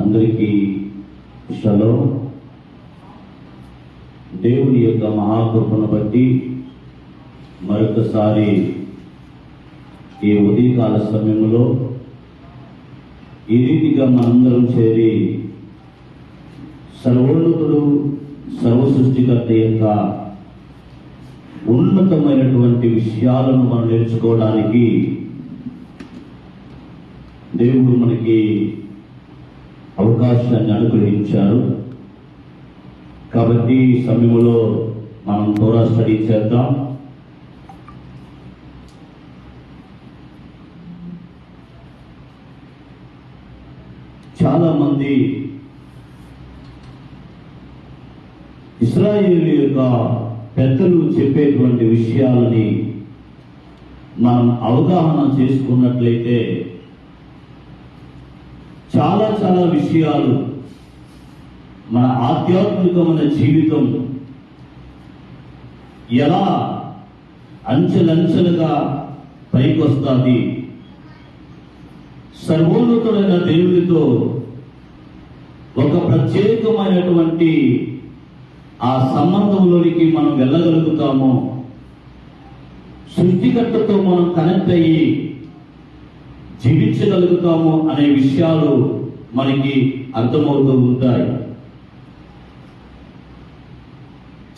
అందరికీ షలోం. దేవుని యొక్క మహాకృపను బట్టి మరొకసారి ఈ ఉదయకాల సమయంలో ఈ రీతిగా మనందరం చేరి సర్వోన్నతుడు సర్వ సృష్టికర్త యొక్క ఉన్నతమైనటువంటి విషయాలను మనం నేర్చుకోవడానికి దేవుడు మనకి అవకాశాన్ని అనుగ్రహించారు. కాబట్టి ఈ సమయంలో మనం తోరా స్టడీ చేద్దాం. చాలా మంది ఇశ్రాయేలు యొక్క పెద్దలు చెప్పేటువంటి విషయాలని మనం అవగాహన చేసుకున్నట్లయితే చాలా చాలా విషయాలు మన ఆధ్యాత్మికమైన జీవితం ఎలా అంచెలంచెలుగా పైకొస్తుంది, సర్వోన్నతుడైన దేవుడితో ఒక ప్రత్యేకమైనటువంటి ఆ సంబంధంలోనికి మనం వెళ్ళగలుగుతాము, సృష్టికర్తతో మనం కనెక్ట్ అయ్యి జీవించగలుగుతాము అనే విషయాలు మనకి అర్థమవుతూ ఉంటాయి.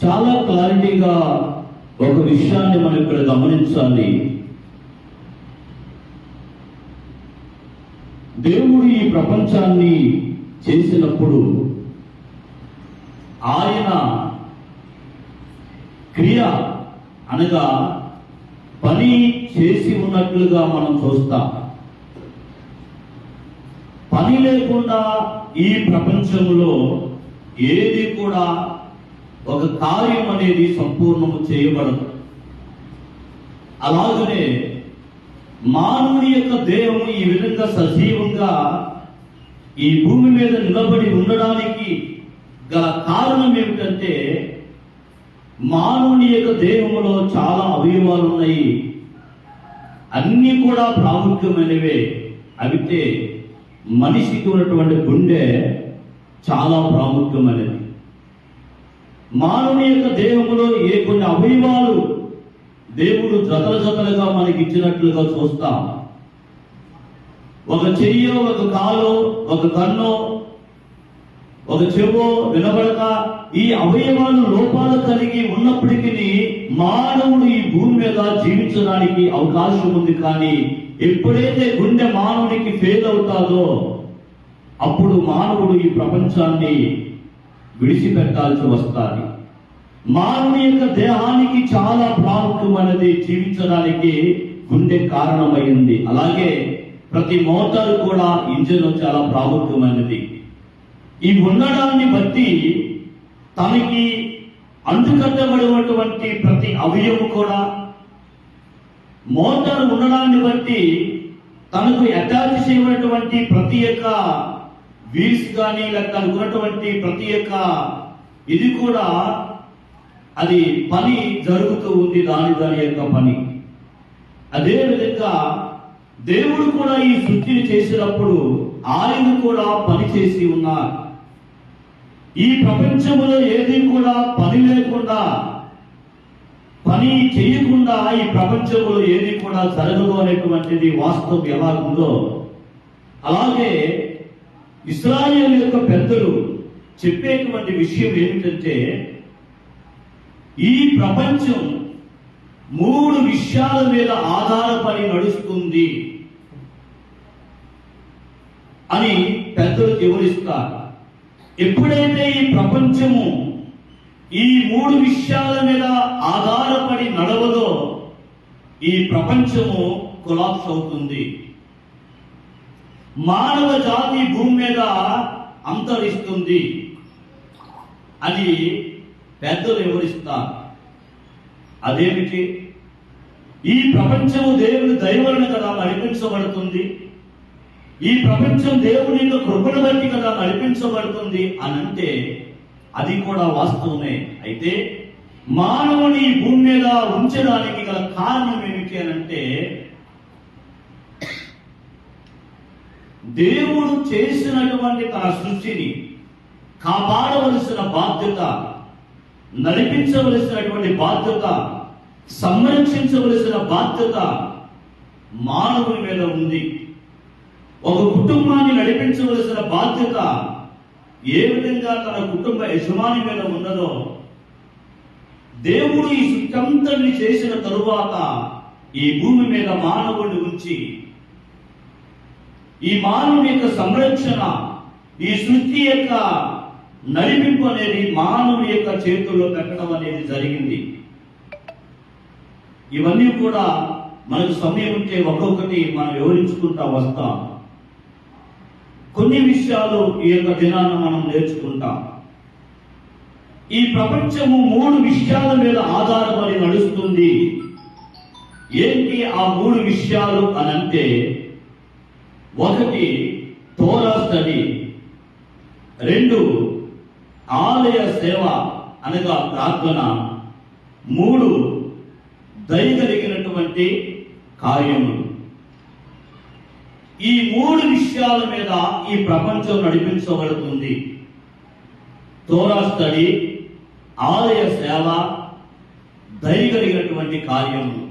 చాలా క్లారిటీగా ఒక విషయాన్ని మనం ఇక్కడ గమనించాలి. దేవుడు ఈ ప్రపంచాన్ని చేసినప్పుడు ఆయన క్రియ అనగా పని చేసి ఉన్నట్లుగా మనం చూస్తాం. పని లేకుండా ఈ ప్రపంచంలో ఏది కూడా ఒక కార్యం అనేది సంపూర్ణము చేయబడదు. అలాగనే మానవుని యొక్క దేహం ఈ విధంగా సజీవంగా ఈ భూమి మీద నిలబడి ఉండడానికి గల కారణం ఏమిటంటే మానవుని యొక్క దేహంలో చాలా అవయవాలు ఉన్నాయి. అన్నీ కూడా ప్రాముఖ్యమైనవే. అయితే మనిషికి ఉన్నటువంటి గుండె చాలా ప్రాముఖ్యమైనది. మానవుని యొక్క దేహంలో కొన్ని అవయవాలు దేవుడు జతలుగా మనకి ఇచ్చినట్లుగా చూస్తాం. ఒక చెయ్యో, ఒక కాలో, ఒక కన్నో, ఒక చెవో వినబడక ఈ అవయవాలు లోపాలు కలిగి ఉన్నప్పటికీ మానవుడు ఈ భూమి మీద జీవించడానికి అవకాశం ఉంది. కానీ ఎప్పుడైతే గుండె మానవునికి ఫెయిల్ అవుతాదో అప్పుడు మానవుడు ఈ ప్రపంచాన్ని విడిచిపెట్టాల్సి వస్తుంది. మానవుని యొక్క దేహానికి చాలా ప్రాముఖ్యమైనది జీవించడానికి గుండె కారణమైంది. అలాగే ప్రతి మోటారు కూడా ఇంజిన్ చాలా ప్రాముఖ్యమైనది. ఈ ఉండడాన్ని బట్టి తనకి అంటుకట్టబడినటువంటి ప్రతి అవయవం కూడా, మోటార్ ఉండడాన్ని బట్టి తనకు అటాచ్ చేయబడినటువంటి ప్రతి యొక్క వీల్స్ కానీ లేక తనకు ఉన్నటువంటి ప్రతి యొక్క ఇది కూడా అది పని జరుగుతూ ఉంది, దాని యొక్క పని. అదే విధంగా దేవుడు కూడా ఈ సృష్టిని చేసినప్పుడు ఆయన కూడా పని చేసి ఉన్నారు. ఈ ప్రపంచంలో ఏది కూడా పని లేకుండా, పని చేయకుండా ఈ ప్రపంచంలో ఏది కూడా జరగదు అనేటువంటిది వాస్తవం ఎలా ఉందో, అలాగే ఇశ్రాయేలు యొక్క పెద్దలు చెప్పేటువంటి విషయం ఏమిటంటే ఈ ప్రపంచం 3 విషయాల మీద ఆధారపడి నడుస్తుంది అని పెద్దలు వివరిస్తారు. ఎప్పుడైతే ఈ ప్రపంచము ఈ 3 విషయాల మీద ఆధారపడి నడవదో ఈ ప్రపంచము కొలాప్స్ అవుతుంది. మానవ జాతి భూమి మీద అంతరిస్తుంది అని పెద్దలు వివరిస్తారు. అదేమిటి? ఈ ప్రపంచము దేవుని దయ వలన కదా నడిపించబడుతుంది, ఈ ప్రపంచం దేవుని యొక్క కృపను బట్టి కదా నడిపించబడుతుంది అని అంటే అది కూడా వాస్తవమే. అయితే మానవుని భూమి మీద ఉంచడానికి గల కారణం ఏమిటి అని అంటే దేవుడు చేసినటువంటి తన సృష్టిని కాపాడవలసిన బాధ్యత, నడిపించవలసినటువంటి బాధ్యత, సంరక్షించవలసిన బాధ్యత మానవుని మీద ఉంది. ఒక కుటుంబాన్ని నడిపించవలసిన బాధ్యత ఏ విధంగా తన కుటుంబ యజమాని మీద ఉన్నదో, దేవుడు ఈ సృష్టి చేసిన తరువాత ఈ భూమి మీద మానవుడిని ఉంచి ఈ మానవుని యొక్క సంరక్షణ, ఈ సృష్టి యొక్క నడిపింపు అనేది మానవుని యొక్క చేతుల్లో పెట్టడం అనేది జరిగింది. ఇవన్నీ కూడా మనకు సమయం ఉంటే ఒక్కొక్కటి మనం వివరించుకుంటా వస్తాం. కొన్ని విషయాలు ఈ యొక్క దినాన మనం నేర్చుకుంటాం. ఈ ప్రపంచము 3 విషయాల మీద ఆధారపడి నడుస్తుంది. ఏంటి ఆ 3 విషయాలు అనంటే, 1 తోరా స్టడీ, 2 ఆలయ సేవ అనగా ప్రార్థన, 3 దయగలిగినటువంటి కార్యములు. ఈ 3 విషయాల మీద ఈ ప్రపంచం నడిపించబడుతుంది. తోరా స్టడీ, ఆలయ సేవ, దయగలిగినటువంటి కార్యములు.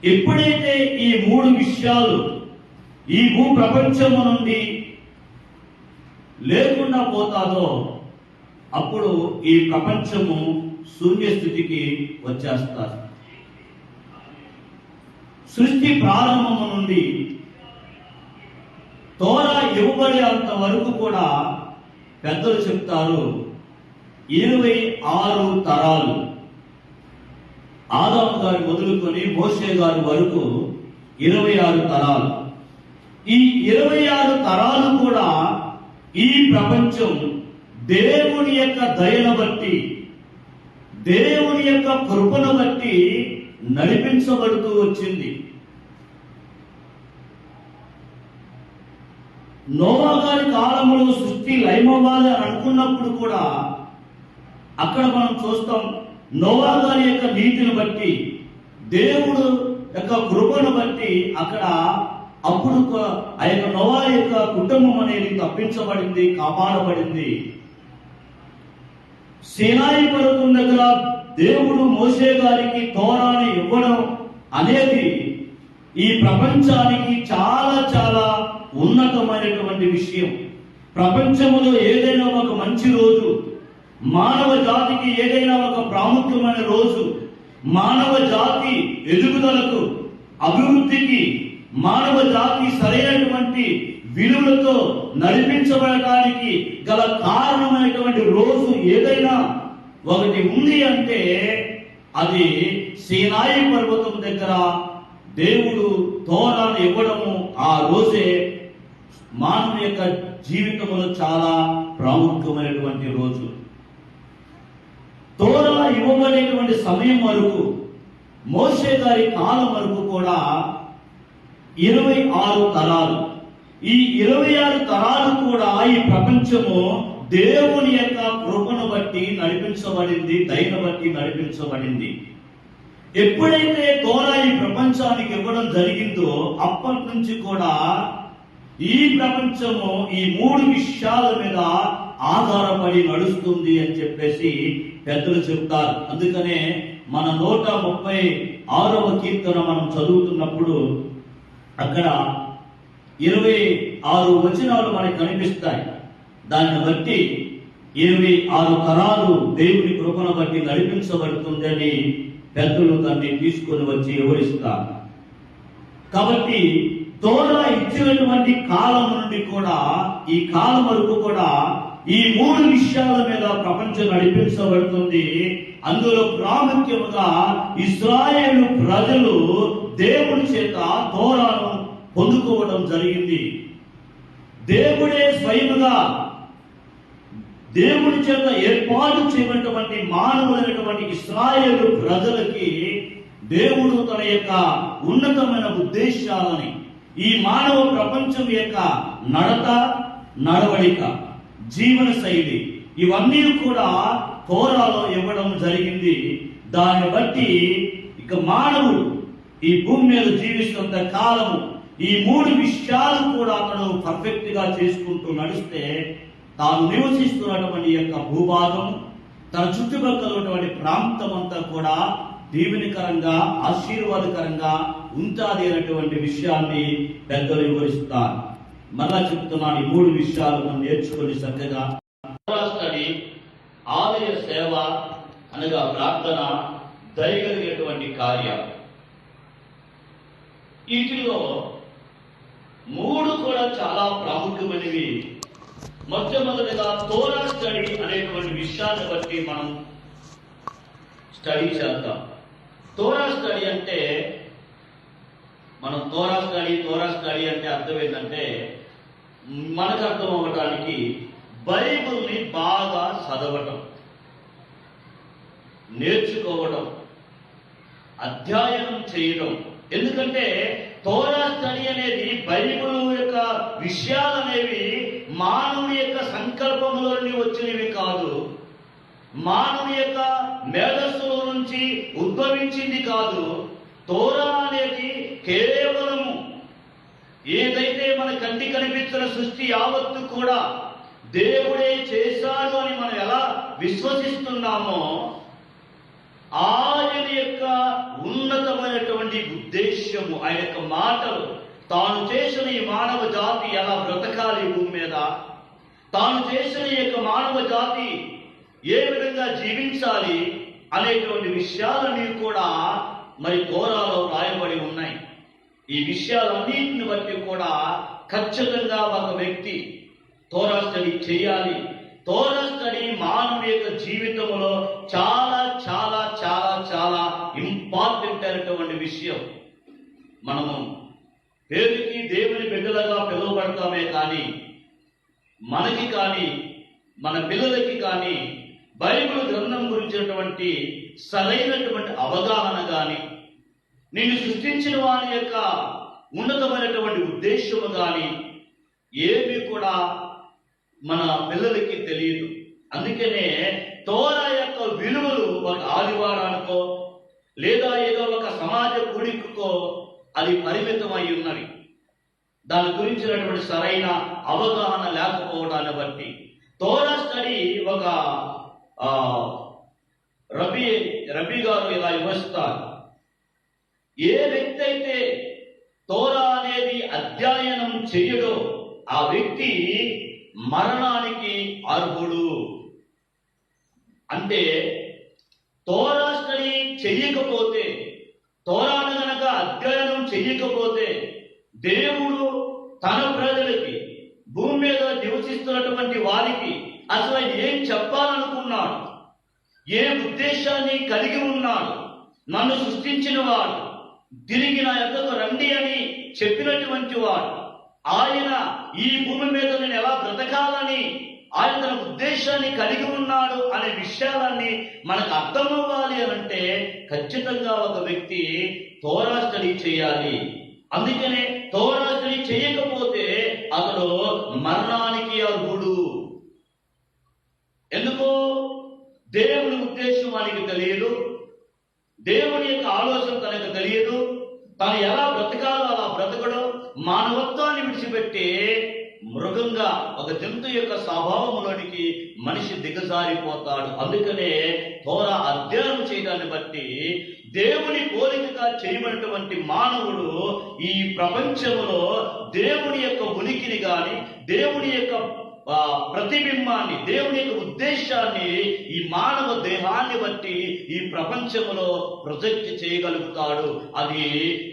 ఎప్పుడైతే ఈ 3 విషయాలు ఈ భూ ప్రపంచము నుండి లేకుండా పోతాదో అప్పుడు ఈ ప్రపంచము శూన్యస్థితికి వచ్చేస్తారు. సృష్టి ప్రారంభము నుండి తోరా ఇవ్వబడేంత వరకు కూడా పెద్దలు చెప్తారు 26 తరాలు. ఆదాము గారి మొదలుకొని మోషే గారి వరకు 26 తరాలు. ఈ 26 తరాలు కూడా ఈ ప్రపంచం దేవుని యొక్క దయను బట్టి, దేవుని యొక్క కృపను బట్టి నడిపించబడుతూ వచ్చింది. నోవా గారి కాలంలో సృష్టి లయమవ్వాలి అని అనుకున్నప్పుడు కూడా అక్కడ మనం చూస్తాం, నోవా గారి యొక్క నీతిని బట్టి, దేవుడు యొక్క కృపను బట్టి అక్కడ అప్పుడు ఆ యొక్క నోవా యొక్క కుటుంబం అనేది తప్పించబడింది, కాపాడబడింది. సీనాయి పర్వతం దగ్గర దేవుడు మోషే గారికి తోరాని ఇవ్వడం అనేది ఈ ప్రపంచానికి చాలా చాలా ఉన్నతమైనటువంటి విషయం. ప్రపంచంలో ఏదైనా ఒక మంచి రోజు, మానవ జాతికి ఏదైనా ఒక ప్రాముఖ్యమైన రోజు, మానవ జాతి ఎదుగుదలకు, అభివృద్ధికి, మానవ జాతి సరైనటువంటి విలువలతో నడిపించబడటానికి గల కారణమైనటువంటి రోజు ఏదైనా ఒకటి ఉంది అంటే అది సీనాయి పర్వతం దగ్గర దేవుడు తోరాను ఇవ్వడము. ఆ రోజే మానవుని యొక్క జీవితంలో చాలా ప్రాముఖ్యమైనటువంటి రోజు. తోరా ఇవ్వబడేటువంటి సమయం వరకు, మోషే గారి కాలం వరకు కూడా 26 తరాలు. ఈ 26 తరాలు కూడా ఈ ప్రపంచము దేవుని యొక్క కృపను బట్టి నడిపించబడింది, దయను బట్టి నడిపించబడింది. ఎప్పుడైతే తోరా ఈ ప్రపంచానికి ఇవ్వడం జరిగిందో అప్పటి నుంచి కూడా ఈ ప్రపంచము ఈ 3 విషయాల మీద ఆధారపడి నడుస్తుంది అని చెప్పేసి పెద్దలు చెప్తారు. అందుకనే మన 136వ కీర్తన మనం చదువుతున్నప్పుడు అక్కడ 26 వచనాలు మనకు కనిపిస్తాయి. దాన్ని బట్టి 26 తరాలు దేవుని కృపను బట్టి నడిపించబడుతుందని పెద్దలు దాన్ని తీసుకొని వచ్చి వివరిస్తారు. కాబట్టి తోరా ఇచ్చినటువంటి కాలం నుండి కూడా ఈ కాలం వరకు కూడా ఈ 3 విషయాల మీద ప్రపంచం నడిపించబడుతుంది. అందులో ప్రాముఖ్యముగా ఇశ్రాయేలు ప్రజలు దేవుని చేత తోరాను పొందుకోవడం జరిగింది. దేవుడే స్వయముగా దేవుని చేత ఏర్పాటు చేయబడినటువంటి మానవులైనటువంటి ఇశ్రాయేలు ప్రజలకి దేవుడు తన యొక్క ఉన్నతమైన ఉద్దేశాలని, ఈ మానవ ప్రపంచం యొక్క నడత, నడవడిక, జీవన శైలి ఇవన్నీ కూడా తోరాలో ఇవ్వడం జరిగింది. దాన్ని బట్టి ఇక మానవుడు ఈ భూమి మీద జీవిస్తున్నంత కాలము ఈ మూడు విషయాలు కూడా అతను పర్ఫెక్ట్ గా చేసుకుంటూ నడిస్తే తాను నివసిస్తున్నటువంటి యొక్క భూభాగం, తన చుట్టుపక్కల ఉన్నటువంటి ప్రాంతం అంతా కూడా దీవెనకరంగా ఆశీర్వాదకరంగా ఉంటుంది అనేటువంటి విషయాన్ని పెద్దలు వివరిస్తారు. మరలా చెప్తున్నాను, ఈ మూడు విషయాలు మనం నేర్చుకొని చక్కగా స్టడీ, ఆలయ సేవ అనగా ప్రార్థన, దయగలిగేటువంటి కార్యాలు, వీటిలో మూడు కూడా చాలా ప్రాముఖ్యమైనవి. మొట్టమొదటిగా తోరా స్టడీ అనేటువంటి విషయాన్ని బట్టి మనం స్టడీ చేద్దాం. తోరా స్టడీ అంటే మనం తోరా స్టడీ అంటే అర్థం ఏంటంటే, మనకు అర్థం అవ్వడానికి బైబిల్ని బాగా చదవటం, నేర్చుకోవడం, అధ్యయనం చేయడం. ఎందుకంటే తోరా స్టడీ అనేది బైబిల్ యొక్క విషయాలు అనేవి మానవుని యొక్క సంకల్పంలోని వచ్చినవి కాదు, మానవుని యొక్క మేధస్సులో నుంచి ఉద్భవించింది కాదు. తోరా అనేది కేవలము ఏదైతే మన కంటి కనిపించిన సృష్టి యావత్తు కూడా దేవుడే చేశాడు అని మనం ఎలా విశ్వసిస్తున్నామో, ఆయన యొక్క ఉన్నతమైనటువంటి ఉద్దేశ్యము, ఆయన యొక్క మాటలు, తాను చేసిన ఈ మానవ జాతి ఎలా బ్రతకాలి భూమి మీద, తాను చేసిన ఈ యొక్క మానవ జాతి ఏ విధంగా జీవించాలి అనేటువంటి విషయాలన్నీ కూడా మరి తోరాలో రాయబడి ఉన్నాయి. ఈ విషయాలన్నింటిని బట్టి కూడా ఖచ్చితంగా ఒక వ్యక్తి తోరా స్టడీ చేయాలి. తోరా స్టడీ మానవుని యొక్క జీవితంలో చాలా చాలా చాలా చాలా ఇంపార్టెంట్ అయినటువంటి విషయం. మనము పేరుకి దేవుని బిడ్డలుగా పిలువబడతామే కానీ, మనకి కానీ మన పిల్లలకి కానీ బైబిల్ గ్రంథం గురించినటువంటి సరైనటువంటి అవగాహన కానీ, నిన్ను సృష్టించిన వారి యొక్క ఉన్నతమైనటువంటి ఉద్దేశము కానీ ఏమీ కూడా మన పిల్లలకి తెలియదు. అందుకనే తోరా యొక్క విలువలు ఒక ఆదివారానికో లేదా ఏదో ఒక సమాజ కూడికకో అది పరిమితమై ఉన్నవి. దాని గురించినటువంటి సరైన అవగాహన లేకపోవడాన్ని బట్టి తోరా స్టడీ ఒక రబీ గారు ఇలా వివరిస్తారు. ఏ వ్యక్తి అయితే తోరా అనేది అధ్యయనం చేయడో ఆ వ్యక్తి మరణానికి అర్హుడు. అంటే తోరా స్టడీ చెయ్యకపోతే, తోరాను గనక అధ్యయనం చెయ్యకపోతే, దేవుడు తన ప్రజలకి, భూమి మీద నివసిస్తున్నటువంటి వారికి అసలు ఏం చెప్పాలనుకున్నాడు, ఏ ఉద్దేశాన్ని కలిగి ఉన్నాడు, నన్ను సృష్టించిన వాడు, తిరిగి నా యొద్దకు రండి అని చెప్పినటువంటి వాడు, ఆయన ఈ భూమి మీద నేను ఎలా బ్రతకాలని ఆయన తన ఉద్దేశాన్ని కలిగి ఉన్నాడు అనే విషయాలన్నీ మనకు అర్థమవ్వాలి అనంటే ఖచ్చితంగా ఒక వ్యక్తి తోరా స్టడీ చేయాలి. అందుకనే తోరా స్టడీ చేయకపోతే అతడు మరణానికి అర్హుడు. ఎందుకో దేవుని ఉద్దేశం వానికి తెలియదు, దేవుని యొక్క ఆలోచన తనకు తెలియదు, తను ఎలా బ్రతకాలో అలా బ్రతకడం, మానవత్వాన్ని విడిచిపెట్టి మృగంగా ఒక జంతు యొక్క స్వభావంలోనికి మనిషి దిగజారిపోతాడు. అందుకనే తోరా అధ్యయనం చేయడాన్ని బట్టి దేవుని పోలికగా చేయబడినటువంటి మానవుడు ఈ ప్రపంచంలో దేవుని యొక్క ఉనికిని గాని, దేవుని యొక్క ప్రతిబింబాన్ని, దేవుని యొక్క ఉద్దేశాన్ని ఈ మానవ దేహాన్ని బట్టి ఈ ప్రపంచంలో ప్రొజెక్ట్ చేయగలుగుతాడు. అది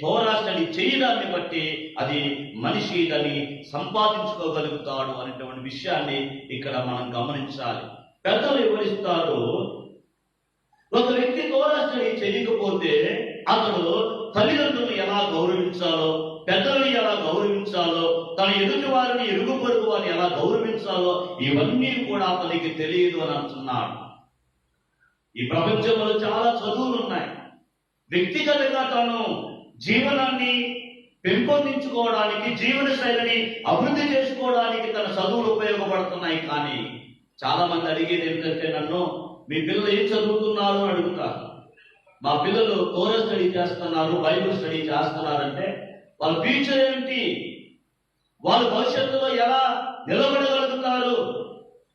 తోరా స్టడీ చేయడాన్ని బట్టి అది మనిషి దాన్ని సంపాదించుకోగలుగుతాడు అనేటువంటి విషయాన్ని ఇక్కడ మనం గమనించాలి. పెద్దలు వివరిస్తారు, ఒక వ్యక్తి తోరా స్టడీ చేయకపోతే అతడు తల్లిదండ్రులను ఎలా గౌరవించాలో, పెద్దలను ఎలా గౌరవించాలో, తన ఎదుటి వారిని, ఇరుగు పొరుగు వారిని ఎలా గౌరవించాలో ఇవన్నీ కూడా అతనికి తెలియదు అని అంటున్నాడు. ఈ ప్రపంచంలో చాలా చదువులు ఉన్నాయి. వ్యక్తిగతంగా తను జీవనాన్ని పెంపొందించుకోవడానికి, జీవన శైలిని అభివృద్ధి చేసుకోవడానికి తన చదువులు ఉపయోగపడుతున్నాయి. కానీ చాలా మంది అడిగేది ఏంటంటే, నన్ను మీ పిల్లలు ఏం చదువుతున్నారు అని అడుగుతారు. మా పిల్లలు తోరా స్టడీ చేస్తున్నారు, బైబిల్ స్టడీ చేస్తున్నారంటే వాళ్ళ ఫ్యూచర్ ఏమిటి, వాళ్ళు భవిష్యత్తులో ఎలా నిలబడగలుగుతారు,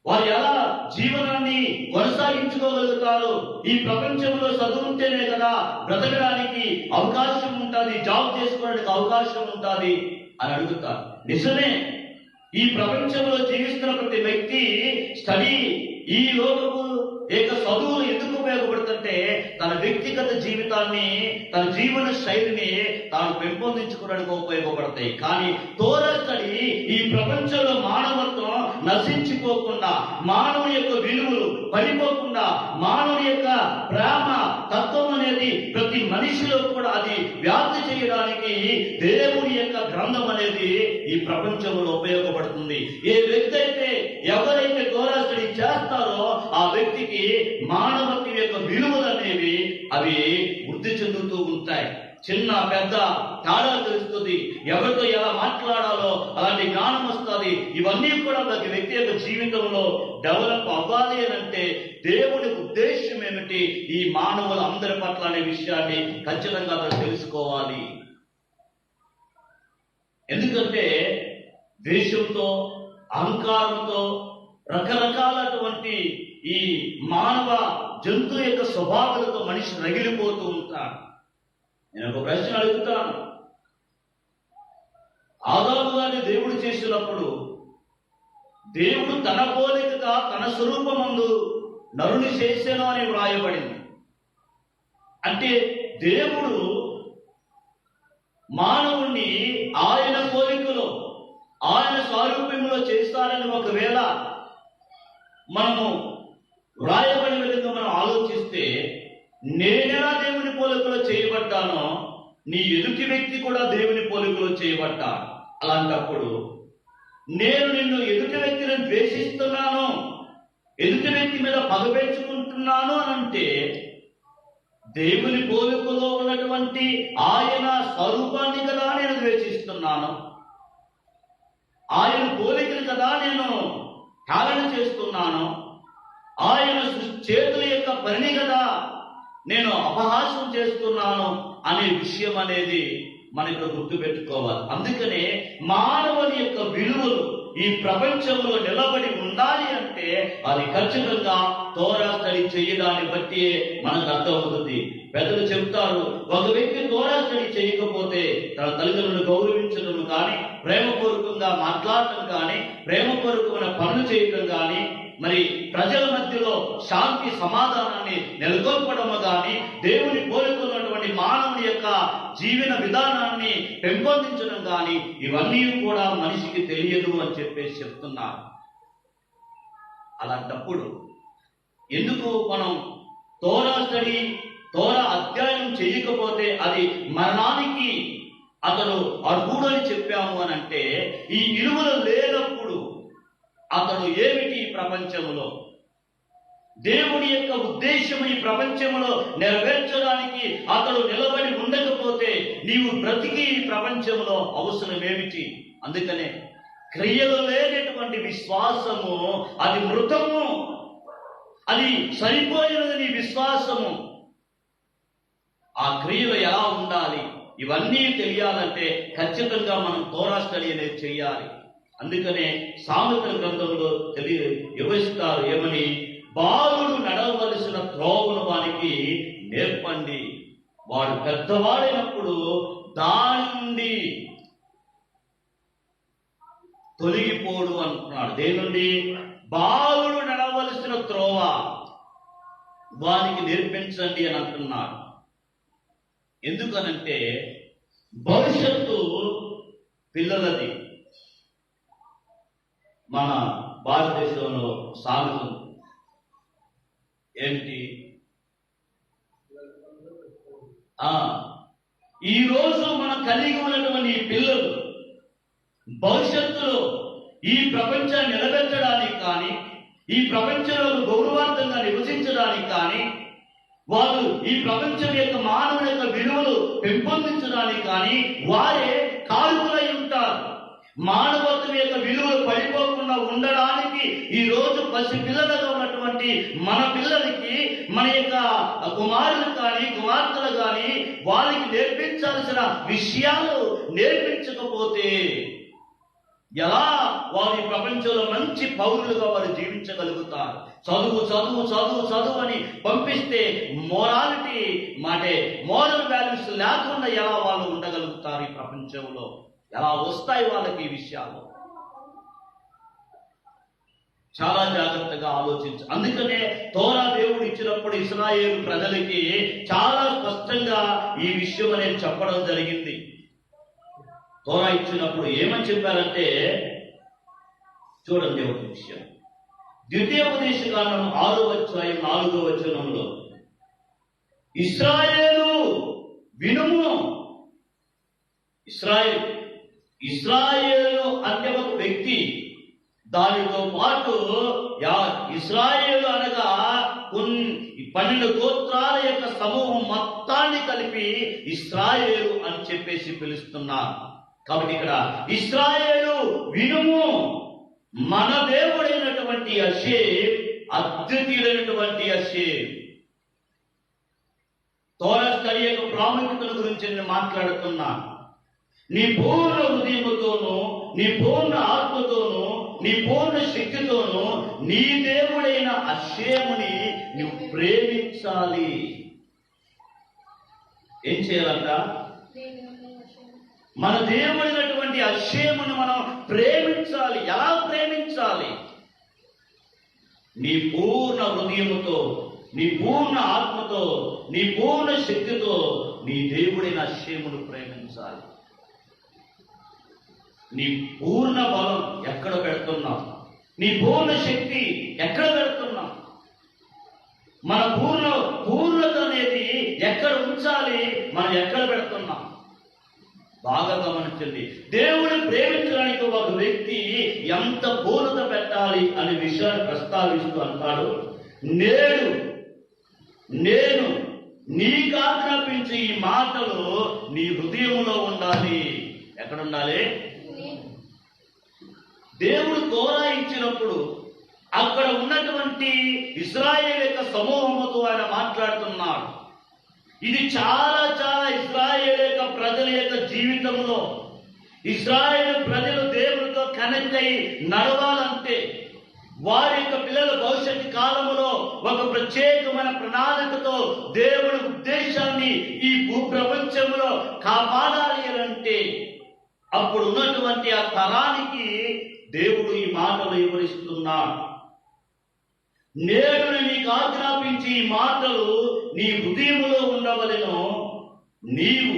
వారు ఎలా జీవనాన్ని కొనసాగించుకోగలుగుతారు. ఈ ప్రపంచంలో చదువుంటేనే కదా బ్రతకడానికి అవకాశం ఉంటుంది, జాబ్ చేసుకోవడానికి అవకాశం ఉంటుంది అని అడుగుతారు. నిజమే, ఈ ప్రపంచంలో జీవిస్తున్న ప్రతి వ్యక్తి స్టడీ, ఈ లోకపు చదువులు ఎందుకు ఉపయోగపడుతుంటే తన వ్యక్తిగత జీవితాన్ని, తన జీవన శైలిని తాను పెంపొందించుకోవడానికి ఉపయోగపడతాయి. కానీ తోరా స్టడీ ఈ ప్రపంచంలో మానవత్వం నశించిపోకుండా, మానవుని యొక్క విలువలు పడిపోకుండా, మానవుని యొక్క ప్రేమ తత్వం అనేది ప్రతి మనిషిలో కూడా అది వ్యాప్తి చేయడానికి దేవుని యొక్క గ్రంథం అనేది ఈ ప్రపంచంలో ఉపయోగపడుతుంది. ఏ వ్యక్తి అయితే, ఎవరైతే తోరా స్టడీ చేస్తారో ఆ వ్యక్తికి మానవత్వం యొక్క విలువలు అనేవి అవి వృద్ధి చెందుతూ ఉంటాయి. చిన్న పెద్ద తేడా తెలుస్తుంది, ఎవరితో ఎలా మాట్లాడాలో అలాంటి జ్ఞానం వస్తుంది. ఇవన్నీ కూడా ప్రతి వ్యక్తి యొక్క జీవితంలో డెవలప్ అవ్వాలి అని అంటే దేవుడి ఉద్దేశం ఏమిటి, ఈ మానవులు అందరి పట్ల అనే విషయాన్ని ఖచ్చితంగా తెలుసుకోవాలి. ఎందుకంటే ద్వేషంతో, అహంకారంతో, రకరకాలటువంటి ఈ మానవ జంతు యొక్క స్వభావాలతో మనిషి రగిలిపోతూ ఉంటాడు. నేను ఒక ప్రశ్న అడుగుతాను. ఆదాము గారిని దేవుడు చేసినప్పుడు దేవుడు తన పోలికగా తన స్వరూపమందు నరుని చేసెను అని వ్రాయబడింది. అంటే దేవుడు మానవుణ్ణి ఆయన పోలికలో, ఆయన స్వరూపంలో చేస్తారని ఒకవేళ మనము వ్రాయబడిన విధంగా మనం ఆలోచిస్తే, నేనెలా దేవుని పోలికలో చేయబడ్డానో నీ ఎదుటి వ్యక్తి కూడా దేవుని పోలికలో చేయబడ్డాడు. అలాంటప్పుడు నేను నిన్ను ఎదుటి వ్యక్తిని ద్వేషిస్తున్నాను, ఎదుటి వ్యక్తి మీద పగ పెంచుకుంటున్నాను అని అంటే దేవుని పోలికలో ఉన్నటువంటి ఆయన స్వరూపాన్ని కదా నేను ద్వేషిస్తున్నాను, ఆయన పోలికను కదా నేను హేళన చేస్తున్నాను, ఆయన చేతుల యొక్క పని కదా నేను అపహాస్యం చేస్తున్నాను అనే విషయం అనేది మనకు గుర్తుపెట్టుకోవాలి. అందుకనే మానవుని యొక్క విలువలు ఈ ప్రపంచంలో నిలబడి ఉండాలి అంటే అది ఖచ్చితంగా తోరా స్టడీ చేయడాన్ని బట్టి మనకు అర్థమవుతుంది. పెద్దలు చెప్తారు, ఒక వ్యక్తి తోరా స్టడీ చేయకపోతే తన తల్లిదండ్రులను గౌరవించడం కానీ, ప్రేమపూర్వకంగా మాట్లాడటం కానీ, ప్రేమపూర్వకమైన పనులు చేయటం కానీ, మరి ప్రజల మధ్యలో శాంతి సమాధానాన్ని నెలకొల్పడము కానీ, దేవుని పోలికన్నటువంటి మానవుని యొక్క జీవన విధానాన్ని పెంపొందించడం కానీ, ఇవన్నీ కూడా మనిషికి తెలియదు అని చెప్పేసి చెప్తున్నారు. అలాంటప్పుడు ఎందుకు మనం తోరా స్టడీ, తోరా అధ్యయనం చేయకపోతే అది మరణానికి అతను అర్హుడని చెప్పాము అని అంటే, ఈ విలువలు లేనప్పుడు అతను ఏమిటి ఈ ప్రపంచంలో, దేవుని యొక్క ఉద్దేశం ఈ ప్రపంచంలో నెరవేర్చడానికి అతడు నిలబడి ఉండకపోతే నీవు బ్రతికి ఈ ప్రపంచంలో అవసరం ఏమిటి? అందుకనే క్రియలు లేనటువంటి విశ్వాసము అది మృతము, అది సరిపోయినది నీ విశ్వాసము. ఆ క్రియలు ఎలా ఉండాలి, ఇవన్నీ తెలియాలంటే ఖచ్చితంగా మనం తోరా స్టడీ అనేది చెయ్యాలి. అందుకనే సామెతల గ్రంథంలో వివరిస్తారు ఏమని, బాలుడు నడవలసిన త్రోవను వానికి నేర్పండి, వాడు పెద్దవాడైనప్పుడు దాని నుండి తొలగిపోడు అంటున్నాడు. దేని నుండి? బాలుడు నడవలసిన త్రోవ వానికి నేర్పించండి అని అంటున్నాడు. ఎందుకనంటే భవిష్యత్తు పిల్లలది. మన భారతదేశంలో సామెత ఏంటి? ఈ రోజు మనం కలిగి ఉన్నటువంటి పిల్లలు భవిష్యత్తులో ఈ ప్రపంచాన్ని నిలబెట్టడానికి కానీ, ఈ ప్రపంచంలో గౌరవార్థంగా నివసించడానికి కానీ, వాళ్ళు ఈ ప్రపంచం యొక్క మానవుల యొక్క విలువలు పెంపొందించడానికి కానీ వారే కారకులై ఉంటారు. మానవత్వం యొక్క విలువలు పడిపోకుండా ఉండడానికి ఈ రోజు పసి పిల్లలుగా ఉన్నటువంటి ఉన్నటువంటి మన పిల్లలకి, మన యొక్క కుమారులు కానీ కుమార్తెలు కానీ వారికి నేర్పించాల్సిన విషయాలు నేర్పించకపోతే ఎలా వారి ప్రపంచంలో మంచి పౌరులుగా వారు జీవించగలుగుతారు? చదువు చదువు చదువు చదువు అని పంపిస్తే మోరాలిటీ మోరల్ వాల్యూస్ లేకుండా ఎలా వాళ్ళు ఉండగలుగుతారు? ఈ ప్రపంచంలో ఎలా వస్తాయి వాళ్ళకి ఈ విషయాలు? చాలా జాగ్రత్తగా ఆలోచించు. అందుకనే తోరా దేవుడు ఇచ్చినప్పుడు ఇశ్రాయేలు ప్రజలకి చాలా స్పష్టంగా ఈ విషయం అనేది చెప్పడం జరిగింది. తోరా ఇచ్చినప్పుడు ఏమని చెప్పారంటే, చూడండి ఒక విషయం, ద్వితీయోపదేశకాండం 6వ అధ్యాయం 4వ వచనంలో, ఇశ్రాయేలు వినుము. ఇశ్రాయేలు అంటే ఒక వ్యక్తి, దానితో పాటు ఇశ్రాయేలు అనగా 12 గోత్రాల యొక్క సమూహం మొత్తాన్ని కలిపి ఇశ్రాయేలు అని చెప్పేసి పిలుస్తున్నారు. కాబట్టి ఇక్కడ ఇశ్రాయేలు వినుము, మన దేవుడైనటువంటి యెహోవా, అద్వితీయుడైనటువంటి యెహోవా. తోరా స్టడీ యొక్క ప్రాముఖ్యతల గురించి నేను మాట్లాడుతున్నాను. నీ పూర్ణ హృదయముతోనూ, నీ పూర్ణ ఆత్మతోనూ, నీ పూర్ణ శక్తితోనూ నీ దేవుడైన యెహోవాని నువ్వు ప్రేమించాలి. ఏం చేయాలంట? మన దేవుడైనటువంటి యెహోవాని మనం ప్రేమించాలి. ఎలా ప్రేమించాలి? నీ పూర్ణ హృదయముతో, నీ పూర్ణ ఆత్మతో, నీ పూర్ణ శక్తితో నీ దేవుడైన యెహోవాని ప్రేమించాలి. నీ పూర్ణ బలం ఎక్కడ పెడుతున్నావు? నీ పూర్ణ శక్తి ఎక్కడ పెడుతున్నావు? మన పూర్ణత అనేది ఎక్కడ ఉంచాలి? మనం ఎక్కడ పెడుతున్నాం? బాగా గమనించండి. దేవుడిని ప్రేమించడానికి ఒక వ్యక్తి ఎంత పూర్ణత పెట్టాలి అనే విషయాన్ని ప్రస్తావిస్తూ అంటాడు, నేను నీకు ఆజ్ఞాపించే ఈ మాటలు నీ హృదయంలో ఉండాలి. ఎక్కడ ఉండాలి? దేవుడు తోరా ఇచ్చినప్పుడు అక్కడ ఉన్నటువంటి ఇశ్రాయేలు యొక్క సమూహముతో ఆయన మాట్లాడుతున్నాడు. ఇది చాలా చాలా ఇశ్రాయేలు యొక్క ప్రజల యొక్క జీవితంలో, ఇశ్రాయేలు ప్రజలు దేవుడితో కనెక్ట్ అయి నడవాలంటే, వారి యొక్క పిల్లల భవిష్యత్తు కాలంలో ఒక ప్రత్యేకమైన ప్రణాళికతో దేవుడి ఉద్దేశాన్ని ఈ భూప్రపంచంలో కాపాడాలి అంటే, అప్పుడు ఉన్నటువంటి ఆ తరానికి దేవుడు ఈ మాటలు వివరిస్తున్నాడు. నేడు నీకు ఆజ్ఞాపించి ఈ మాటలు నీ హృదయములో ఉండవలెను, నీవు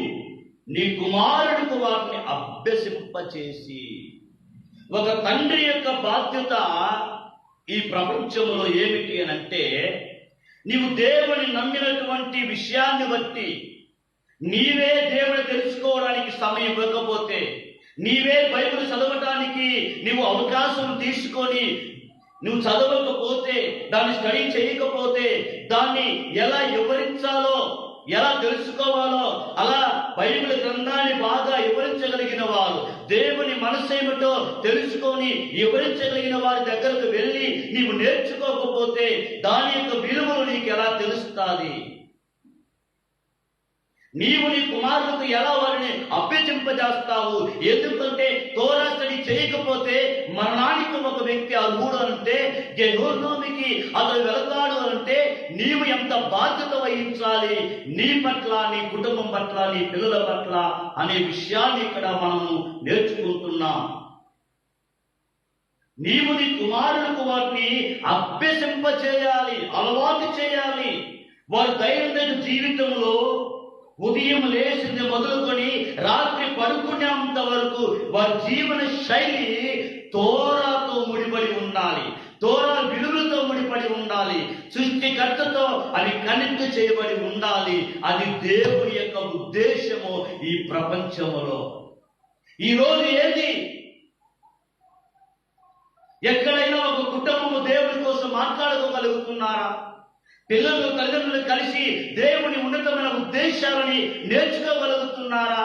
నీ కుమారుడికి వాటిని అభ్యసింపచేసి. ఒక తండ్రి యొక్క బాధ్యత ఈ ప్రపంచంలో ఏమిటి అని అంటే, నీవు దేవుని నమ్మినటువంటి విషయాన్ని బట్టి నీవే దేవుని తెలుసుకోవడానికి సమయం ఇవ్వకపోతే, నీవే బైబిల్ చదవటానికి నువ్వు అవకాశం తీసుకొని నువ్వు చదవకపోతే, దాన్ని స్టడీ చేయకపోతే, దాన్ని ఎలా వివరించాలో, ఎలా తెలుసుకోవాలో అలా బైబిల్ గ్రంథాన్ని బాగా వివరించగలిగిన వారు, దేవుని మనసు ఏమిటో తెలుసుకొని వివరించగలిగిన వారి దగ్గరకు వెళ్ళి నీవు నేర్చుకోకపోతే దాని యొక్క విలువలు నీకు ఎలా తెలుస్తుంది? నీవు నీ కుమారులకు ఎలా వారిని అభ్యసింపజేస్తావు? ఎందుకంటే తోరా స్టడీ చేయకపోతే మరణానికి ఒక వ్యక్తి అర్హుడు అంటే, గెహోనోమికి అతను వెళతాడు అంటే నీవు ఎంత బాధ్యత వహించాలి నీ పట్ల, నీ కుటుంబం పట్ల, నీ పిల్లల పట్ల అనే విషయాన్ని ఇక్కడ మనము నేర్చుకుంటున్నాం. నీవు నీ కుమారులకు వాటిని అభ్యసింపచేయాలి, అలవాటు చేయాలి. వారి దైనందిన జీవితంలో ఉదయం లేచింది మొదలుకొని రాత్రి పడుకునేంత వరకు వారి జీవన శైలి తోరాతో ముడిపడి ఉండాలి, తోరా విలువలతో ముడిపడి ఉండాలి, సృష్టికర్తతో అవి కనెక్ట్ చేయబడి ఉండాలి. అది దేవుని యొక్క ఉద్దేశము ఈ ప్రపంచములో. ఈరోజు ఏది? ఎక్కడైనా ఒక కుటుంబము దేవుని కోసం మాట్లాడుకోగలుగుతున్నారా? పిల్లలు తల్లిదండ్రులు కలిసి దేవుని ఉన్నతమైన ఉద్దేశాలని నేర్చుకోగలుగుతున్నారా?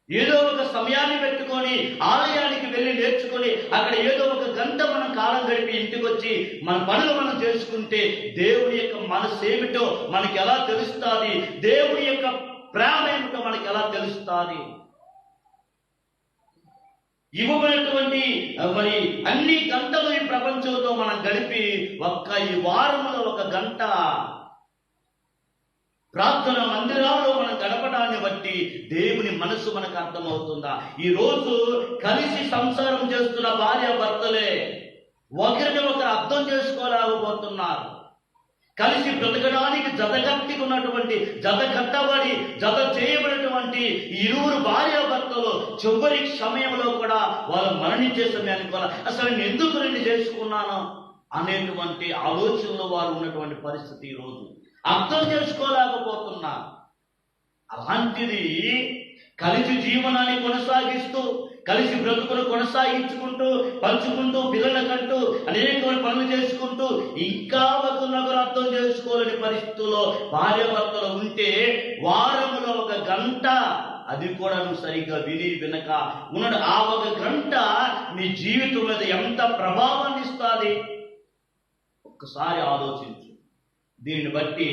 ఏదో ఒక సమయాన్ని పెట్టుకొని ఆలయానికి వెళ్ళి నేర్చుకొని అక్కడ ఏదో ఒక గంట మనం కాలం గడిపి ఇంటికి వచ్చి మన పనులు మనం చేసుకుంటే దేవుని యొక్క మనసు ఏమిటో మనకి ఎలా తెలుస్తుంది, దేవుని యొక్క ప్రేమ ఏమిటో మనకి ఎలా తెలుస్తుంది. ఇవ్వబడినటువంటి మరి అన్ని గంటలు ఈ ప్రపంచంతో మనం గడిపి ఈ వారంలో ఒక గంట ప్రార్థన మందిరాల్లో మనం గడపడాన్ని బట్టి దేవుని మనసు మనకు అర్థమవుతుందా? ఈ రోజు కలిసి సంసారం చేస్తున్న భార్య భర్తలే ఒకరిని ఒకరు అర్థం చేసుకోలేకపోతున్నారు. కలిసి బ్రతకడానికి జత కట్టబడి జత చేయబడినటువంటి ఇరువురు భార్యాభర్తలు చివరి సమయంలో కూడా వాళ్ళు మరణించే సమయానికి కూడా అసలు నేను ఎందుకు రెండు చేసుకున్నాను అనేటువంటి ఆలోచనలో వారు ఉన్నటువంటి పరిస్థితి ఈరోజు అర్థం చేసుకోలేకపోతున్నారు. అలాంటిది కలిసి జీవనాన్ని కొనసాగిస్తూ కలిసి బ్రతుకును కొనసాగించుకుంటూ పంచుకుంటూ పిల్లలకంటూ అనేకమైన పనులు చేసుకుంటూ ఇంకా ఒకరినొకరు అర్థం చేసుకోలేని పరిస్థితుల్లో భార్యాభర్తలు ఉంటే వారంలో ఒక గంట, అది కూడా నువ్వు సరిగ్గా వినక ఉన్నాడు, ఆ ఒక గంట నీ జీవితం మీద ఎంత ప్రభావాన్ని ఇస్తుంది ఒక్కసారి ఆలోచించు. దీన్ని బట్టి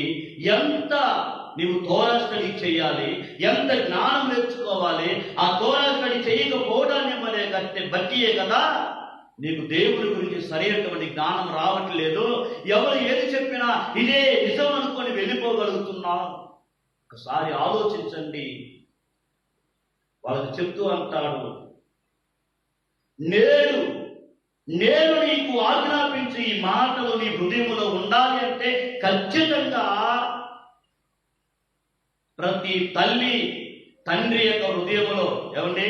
ఎంత నీవు తోరా స్టడీ చేయాలి, ఎంత జ్ఞానం నేర్చుకోవాలి. ఆ తోరా స్టడీ చేయకపోవడాన్ని బట్టియే కదా నీకు దేవుడి గురించి సరైనటువంటి జ్ఞానం రావట్లేదు. ఎవరు ఏది చెప్పినా ఇదే నిజం అనుకొని వెళ్ళిపోగలుగుతున్నావు. ఒకసారి ఆలోచించండి. వాళ్ళకి చెప్తూ అంటాడు, నేను నీకు ఆజ్ఞాపించి ఈ మాటలు నీ హృదయంలో ఉండాలి అంటే ఖచ్చితంగా ప్రతి తండ్రి యొక్క హృదయంలో ఏమండి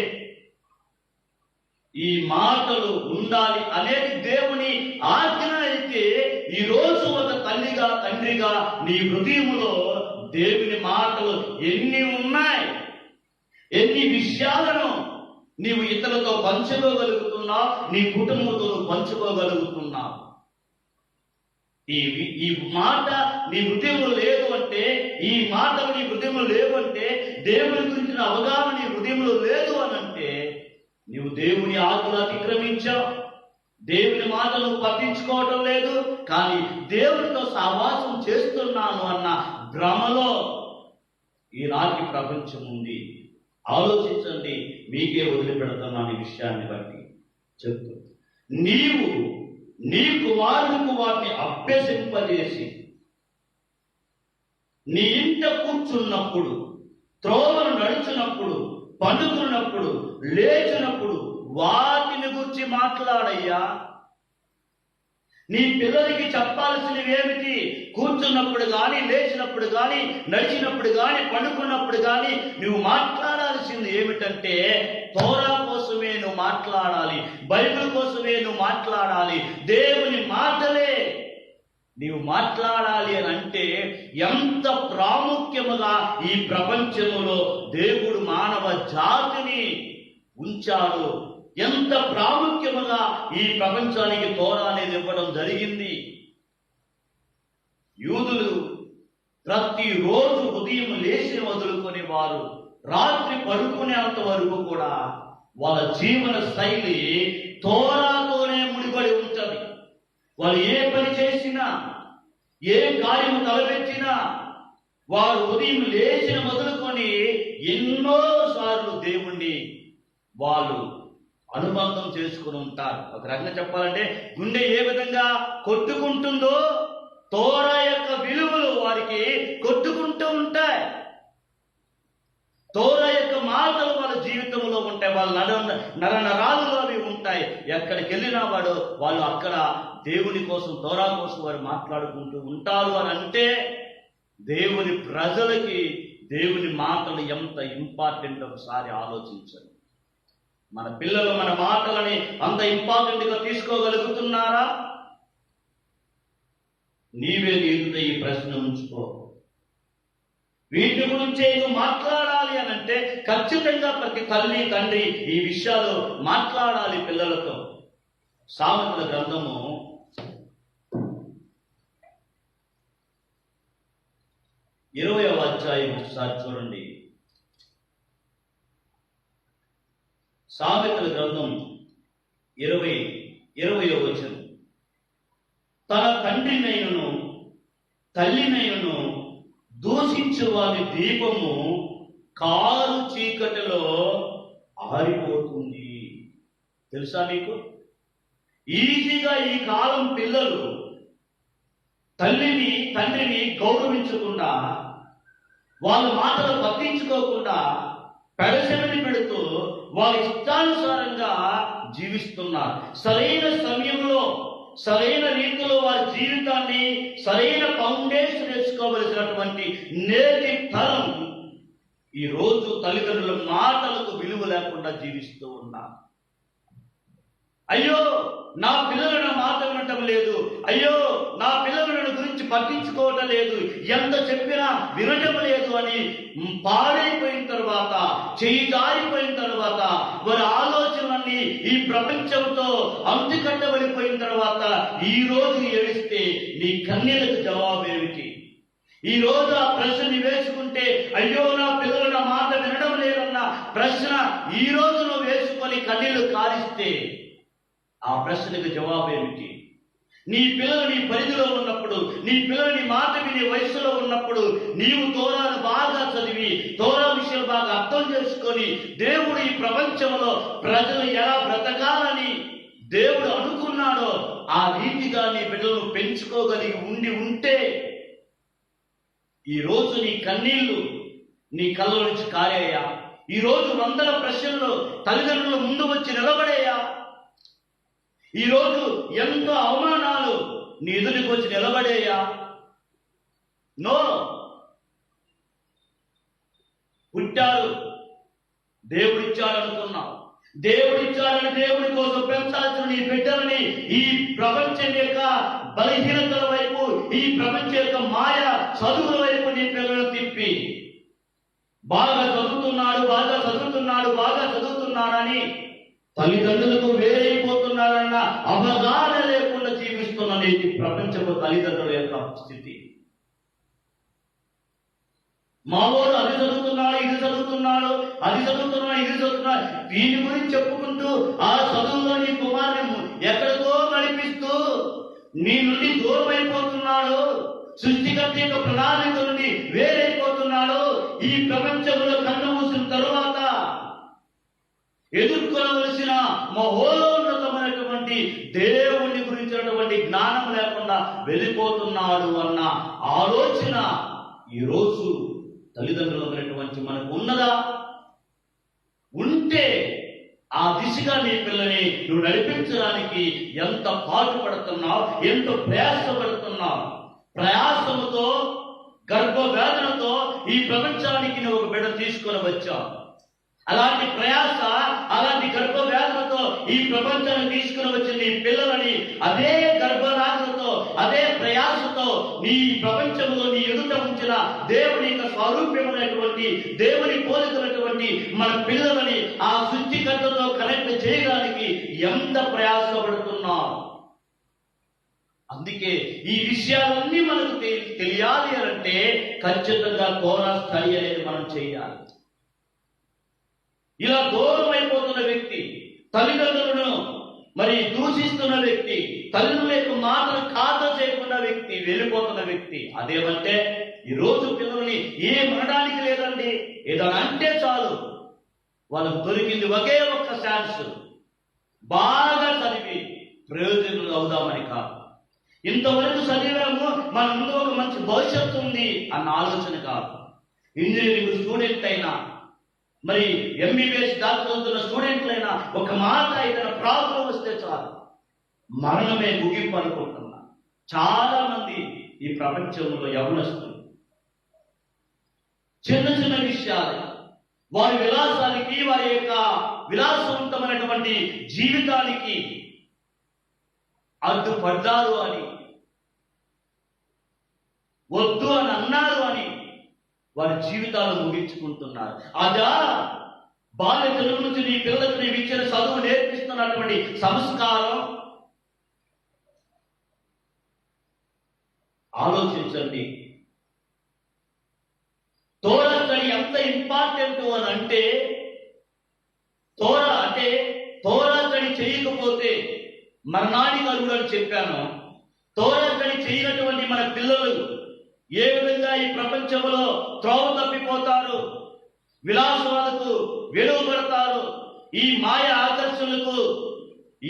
ఈ మాటలు ఉండాలి అనేది దేవుని ఆజ్ఞ అయితే ఈరోజు ఒక తండ్రిగా నీ హృదయంలో దేవుని మాటలు ఎన్ని ఉన్నాయి, ఎన్ని విషయాలను నీవు ఇతరులతో పంచుకోగలుగుతున్నావు, నీ కుటుంబంతో పంచుకోగలుగుతున్నావు. ఈ మాట నీ హృదయంలో లేదు అంటే, ఈ మాటలు నీ హృదయంలో లేవు అంటే, దేవుని గురించిన అవగాహన నీ హృదయంలో లేదు అనంటే నీవు దేవుని ఆజ్ఞలు అతిక్రమించావు. దేవుని మాట నువ్వు పట్టించుకోవటం లేదు, కానీ దేవునితో సహవాసం చేస్తున్నాను అన్న భ్రమలో ఈనాటి ప్రపంచం ఉంది. ఆలోచించండి. మీకే వదిలిపెడుతున్నాను ఈ విషయాన్ని బట్టి చెప్తూ, నీ కుమారులకు వాటిని అభ్యసింపజేసి నీ ఇంట కూర్చున్నప్పుడు, త్రోవను నడుచున్నప్పుడు, పండుకున్నప్పుడు, లేచినప్పుడు వాటిని గురించి మాట్లాడయ్యా. నీ పిల్లలకి చెప్పాల్సినవి ఏమిటి? కూర్చున్నప్పుడు కానీ, లేచినప్పుడు కానీ, నడిచినప్పుడు కానీ, పండుకున్నప్పుడు కానీ నువ్వు మాట్లాడాల్సింది ఏమిటంటే తోరా కోసమే నువ్వు మాట్లాడాలి, బైబిల్ కోసమే నువ్వు మాట్లాడాలి, దేవుని మాటలే నీవు మాట్లాడాలి అని అంటే ఎంత ప్రాముఖ్యముగా ఈ ప్రపంచములో దేవుడు మానవ జాతిని ఉంచాడు, ఎంత ప్రాముఖ్యముగా ఈ ప్రపంచానికి తోరా అనేది ఇవ్వడం జరిగింది. యూదులు ప్రతిరోజు ఉదయం లేచి మొదలుకొని వారు రాత్రి పడుకునేంత వరకు కూడా వాళ్ళ జీవన శైలి తోరాతోనే ముడిపడి ఉంటుంది. వాళ్ళు ఏ పని చేసినా, ఏ కార్యము తలపెట్టినా వారు ఉదయం లేచిన మొదలుకొని ఎన్నో సార్లు దేవుణ్ణి వాళ్ళు అనుబంధం చేసుకుని ఉంటారు. ఒక రకంగా చెప్పాలంటే గుండె ఏ విధంగా కొట్టుకుంటుందో తోరా యొక్క విలువలు వారికి కొట్టుకుంటూ ఉంటాయి. తోరా యొక్క మాటలు వాళ్ళ జీవితంలో ఉంటాయి, వాళ్ళ నరనరాలలో అవి ఉంటాయి. ఎక్కడికి వెళ్ళినా వాళ్ళు అక్కడ దేవుని కోసం, తోరా కోసం వారు మాట్లాడుకుంటూ ఉంటారు అని అంటే దేవుని ప్రజలకి దేవుని మాటలు ఎంత ఇంపార్టెంట్ ఒకసారి ఆలోచించండి. మన పిల్లలు మన మాటలని అంత ఇంపార్టెంట్ గా తీసుకోగలుగుతున్నారా? నీవే నీతో ఈ ప్రశ్న ఉంచుకో. వీటి గురించే నువ్వు మాట్లాడాలి అని అంటే ఖచ్చితంగా ప్రతి తల్లి తండ్రి ఈ విషయాలు మాట్లాడాలి పిల్లలతో. సామెతల గ్రంథము 20వ అధ్యాయం ఒకసారి చూడండి. సామెతల గ్రంథం 20:20 వచనం, తన తండ్రినైనను తల్లినైనను దూషించు వారి దీపము కారు చీకటిలో ఆరిపోతుంది. తెలుసా మీకు? ఈజీగా ఈ కాలం పిల్లలు తల్లిని తండ్రిని గౌరవించకుండా, వాళ్ళ మాటలు పట్టించుకోకుండా పెడచెవిని పెడుతూ వాళ్ళ ఇష్టానుసారంగా జీవిస్తున్నారు. సరైన సమయంలో సరైన రీతిలో వారి జీవితాన్ని సరైన ఫౌండేషన్ వేసుకోవలసినటువంటి నేటి తరం ఈ రోజు తల్లిదండ్రుల మాటలకు విలువ లేకుండా జీవిస్తూ ఉన్నారు. అయ్యో, నా పిల్లలు నా మాట వినటం లేదు, అయ్యో నా పిల్లలు నన్ను గురించి పట్టించుకోవటం లేదు, ఎంత చెప్పినా వినటం లేదు అని పాడైపోయిన తర్వాత, చేయి జారిపోయిన తర్వాత, వారి ఆలోచనలన్నీ ఈ ప్రపంచంతో అంతుకట్టబడిపోయిన తర్వాత ఈ రోజు ఏడిస్తే నీ కన్నీళ్లకు జవాబు ఏమిటి? ఈ రోజు ఆ ప్రశ్న వేసుకుంటే, అయ్యో నా పిల్లలు నా మాట వినడం లేదన్న ప్రశ్న ఈ రోజు నువ్వు వేసుకొని కన్నీళ్లు కారిస్తే ఆ ప్రశ్నకు జవాబు ఏమిటి? నీ పిల్లలు నీ పరిధిలో ఉన్నప్పుడు, నీ పిల్లలు నీ మాట వినే వయసులో ఉన్నప్పుడు నీవు తోరాను బాగా చదివి, తోరా విషయాలు బాగా అర్థం చేసుకొని, దేవుడు ఈ ప్రపంచంలో ప్రజలు ఎలా బ్రతకాలని దేవుడు అనుకున్నాడో ఆ రీతిగా నీ బిడ్డలను పెంచుకోగలిగి ఉంటే ఈ రోజు నీ కన్నీళ్లు నీ కళ్ళ నుంచి కారేయా? ఈ రోజు వందల ప్రశ్నలు తల్లిదండ్రుల ముందు వచ్చి నిలబడేయా? ఈ రోజు ఎంతో అవమానాలు నీ ఎదుటికి వచ్చి నిలబడేయా? నో. పుట్టారు, దేవుడిచ్చాడు అనుకున్నావు, దేవుడిచ్చాడని దేవుడి కోసం పెంచాల్సిన నీ బిడ్డలని ఈ ప్రపంచం యొక్క బలహీనతల వైపు, ఈ ప్రపంచం యొక్క మాయ చదువుల వైపు నీ పిల్లలను తిప్పి, బాగా చదువుతున్నాడని తల్లిదండ్రులకు వేరైపోతున్నారన్న అవగాహన లేకుండా జీవిస్తున్న నేటి ప్రపంచపు తల్లిదండ్రుల యొక్క స్థితి. మావోడు అది చదువుతున్నాడు, ఇది చదువుతున్నాడు, దీని గురించి చెప్పుకుంటూ ఆ చదువులో నీ కుమారుని ఎక్కడికో నడిపిస్తూ నీ నుండి దూరం అయిపోతున్నాడు, సృష్టికర్త యొక్క ప్రణాళిక నుండి వేరైపోతున్నాడు. ఈ ప్రపంచంలో కన్ను మూసిన తరువాత ఎదుర్కొనవలసిన మహోన్నతమైనటువంటి దేవుని గురించినటువంటి జ్ఞానం లేకుండా వెళ్ళిపోతున్నాడు అన్న ఆలోచన ఈరోజు తల్లిదండ్రులమైనటువంటి మనకు ఉన్నదా? ఉంటే ఆ దిశగా నీ పిల్లని నువ్వు నడిపించడానికి ఎంత పాటుపడుతున్నావు, ఎంత ప్రయాసపడుతున్నావు. ప్రయాసముతో, గర్భవేదనతో ఈ ప్రపంచానికి నువ్వు ఒక బిడ్డ తీసుకొని వచ్చావు. అలాంటి ప్రయాస, అలాంటి గర్భవేదనతో ఈ ప్రపంచాన్ని తీసుకుని వచ్చిన నీ పిల్లలని అదే గర్భవేదనతో, అదే ప్రయాసతో నీ ప్రపంచంలో నీ ఎదుట ఉంచిన దేవుని యొక్క స్వరూప్యమైనటువంటి, దేవుని పోలికైనటువంటి మన పిల్లలని ఆ సృష్టికర్తతో కనెక్ట్ చేయడానికి ఎంత ప్రయాసపడుతున్నాం. అందుకే ఈ విషయాలన్నీ మనకు తెలియాలి అంటే ఖచ్చితంగా తోరా స్టడీ అనేది మనం చేయాలి. ఇలా దూరం అయిపోతున్న వ్యక్తి, తల్లిదండ్రులను దూషిస్తున్న వ్యక్తి, తల్లిదండ్రుల యొక్క మాటలు ఖాతా చేయకుండా వ్యక్తి, వెళ్ళిపోతున్న వ్యక్తి అదేమంటే ఈరోజు పిల్లల్ని ఏమనడానికి లేదండి, ఏదైనా అంటే చాలు వాళ్ళకు దొరికింది ఒకే ఒక్క ఛాన్స్, బాగా చదివి ప్రయోజనం అవుదామని కాదు. ఇంతవరకు చదివాము, మన ముందు ఒక మంచి భవిష్యత్తు ఉంది అన్న ఆలోచన కాదు. ఇంజనీరింగ్ స్టూడెంట్ అయినా, ఎంబీబీఎస్ డాక్టర్ చదువుతున్న స్టూడెంట్లైనా ఒక మాట ఏదైనా ప్రాబ్లం వస్తే చాలు మరణమే ముగింపు అనుకుంటున్నా చాలా మంది ఈ ప్రపంచంలో యవ్వనస్తులు. చిన్న చిన్న విషయాలు, వారి విలాసానికి, వారి యొక్క విలాసవంతమైనటువంటి జీవితానికి అడ్డుపడ్డారు అని, వద్దు అని అన్నారు అని వారి జీవితాలు ముగించుకుంటున్నారు. అదా బాల్య తెలుగు నుంచి నీ పిల్లలకు నీవు ఇచ్చిన చదువు నేర్పిస్తున్నటువంటి సంస్కారం? ఆలోచించండి. తోరా స్టడీ ఎంత ఇంపార్టెంట్ అని అంటే, తోరా అంటే మరణానికి అర్హులని చెప్పాను. తోరా స్టడీ చేయనటువంటి మన పిల్లలు ఏ విధంగా ఈ ప్రపంచంలో త్రోవ తప్పిపోతారు, విలాసాలకు వెలువబడతారు, ఈ మాయ ఆకర్షణలకు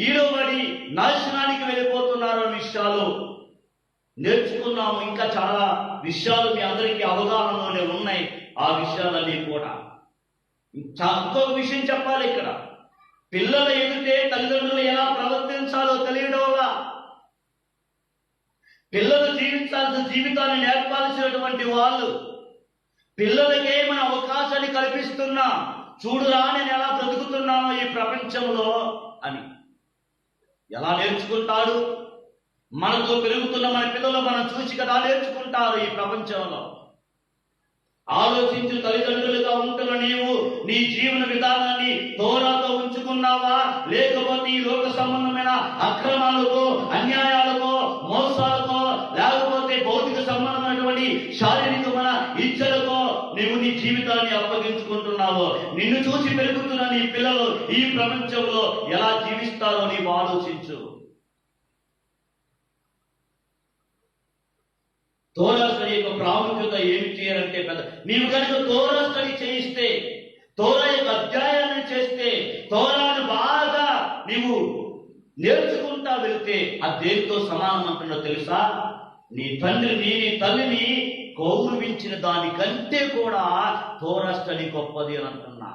ఈడబడి నాశనానికి వెళ్ళిపోతున్నారు అనే విషయాలు నేర్చుకున్నాము. ఇంకా చాలా విషయాలు మీ అందరికీ అవగాహనలోనే ఉన్నాయి. ఆ విషయాలన్నీ కూడా ఇంకొక విషయం చెప్పాలి. ఇక్కడ పిల్లల ఎదుటే తల్లిదండ్రులు ఎలా ప్రవర్తించాలో తెలియడంలా, పిల్లలు జీవించాల్సిన జీవితాన్ని నేర్పాల్సినటువంటి వాళ్ళు పిల్లలకే మన అవకాశాన్ని కల్పిస్తున్నా, చూడురా నేను ఎలా బ్రతుకుతున్నానో ఈ ప్రపంచంలో అని ఎలా నేర్చుకుంటాడు? మనతో పెరుగుతున్న మన పిల్లలు మనం చూసి కదా నేర్చుకుంటారు ఈ ప్రపంచంలో. ఆలోచించు తల్లిదండ్రులుగా ఉంటున్న నీవు నీ జీవన విధానాన్ని తోరాతో ఉంచుకున్నావా, లేకపోతే ఈ లోక సంబంధమైన అక్రమాలతో, అన్యాయాలతో, మోసాలతో, లేకపోతే భౌతిక సంబంధమైనటువంటి శారీరకమైన ఇచ్చలతో నీవు నీ జీవితాన్ని అప్పగించుకుంటున్నావో? నిన్ను చూసి పెరుగుతున్న నీ పిల్లలు ఈ ప్రపంచంలో ఎలా జీవిస్తారో నీవు ఆలోచించు. తోరా స్టడీ యొక్క ప్రాముఖ్యత ఏమి చేయాలంటే, నీవు కనుక తోరా స్టడీ చేయిస్తే, తోరా యొక్క అధ్యాయాన్ని చేస్తే, తోరాను బాగా నీవు నేర్చుకుంటా వెళ్తే అది దేనితో సమానం అంటున్నా తెలుసా? నీ తండ్రిని నీ తల్లిని గౌరవించిన దానికంటే కూడా తోరా స్టడీ గొప్పది అని అంటున్నా.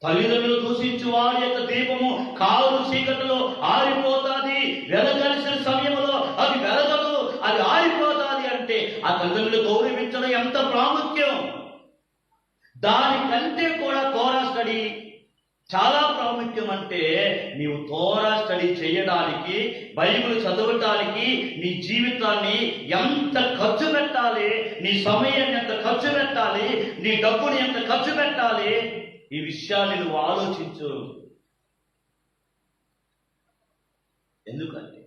తల్లిదండ్రులు దూషించు వారి యొక్క దీపము కారు చీకటిలో ఆరిపోతాది, వెలగలిసిన సమయంలో అది వెలగదు, అది ఆరిపోతాది అంటే ఆ తల్లిదండ్రులు గౌరవించడం ఎంత ప్రాముఖ్యం. దానికంటే కూడా తోరా స్టడీ చాలా ప్రాముఖ్యం. అంటే నీవు తోరా స్టడీ చేయడానికి, బైబిల్ చదవటానికి నీ జీవితాన్ని ఎంత ఖర్చు పెట్టాలి, నీ సమయాన్ని ఎంత ఖర్చు పెట్టాలి, నీ డబ్బుని ఎంత ఖర్చు పెట్టాలి, ఈ విషయాన్ని నువ్వు ఆలోచించు. ఎందుకంటే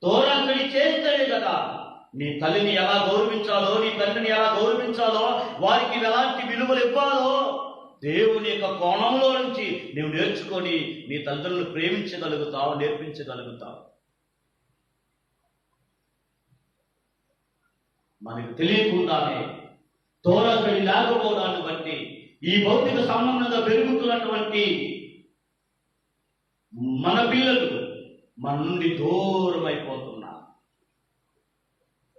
తోరా స్టడీ చేస్తేనే కదా నీ తల్లిని ఎలా గౌరవించాలో, నీ తండ్రిని ఎలా గౌరవించాలో, వారికి ఎలాంటి విలువలు ఇవ్వాలో దేవుని యొక్క కోణంలో నుంచి నువ్వు నేర్చుకొని నీ తల్లిదండ్రులను ప్రేమించగలుగుతావు, నేర్పించగలుగుతావు. మనకు తెలియకుండానే తోరా స్టడీ లేకపోవడాన్ని బట్టి ఈ భౌతిక సంబంధంగా పెరుగుతున్నటువంటి మన పిల్లలు మన నుండి దూరం అయిపోతున్నారు.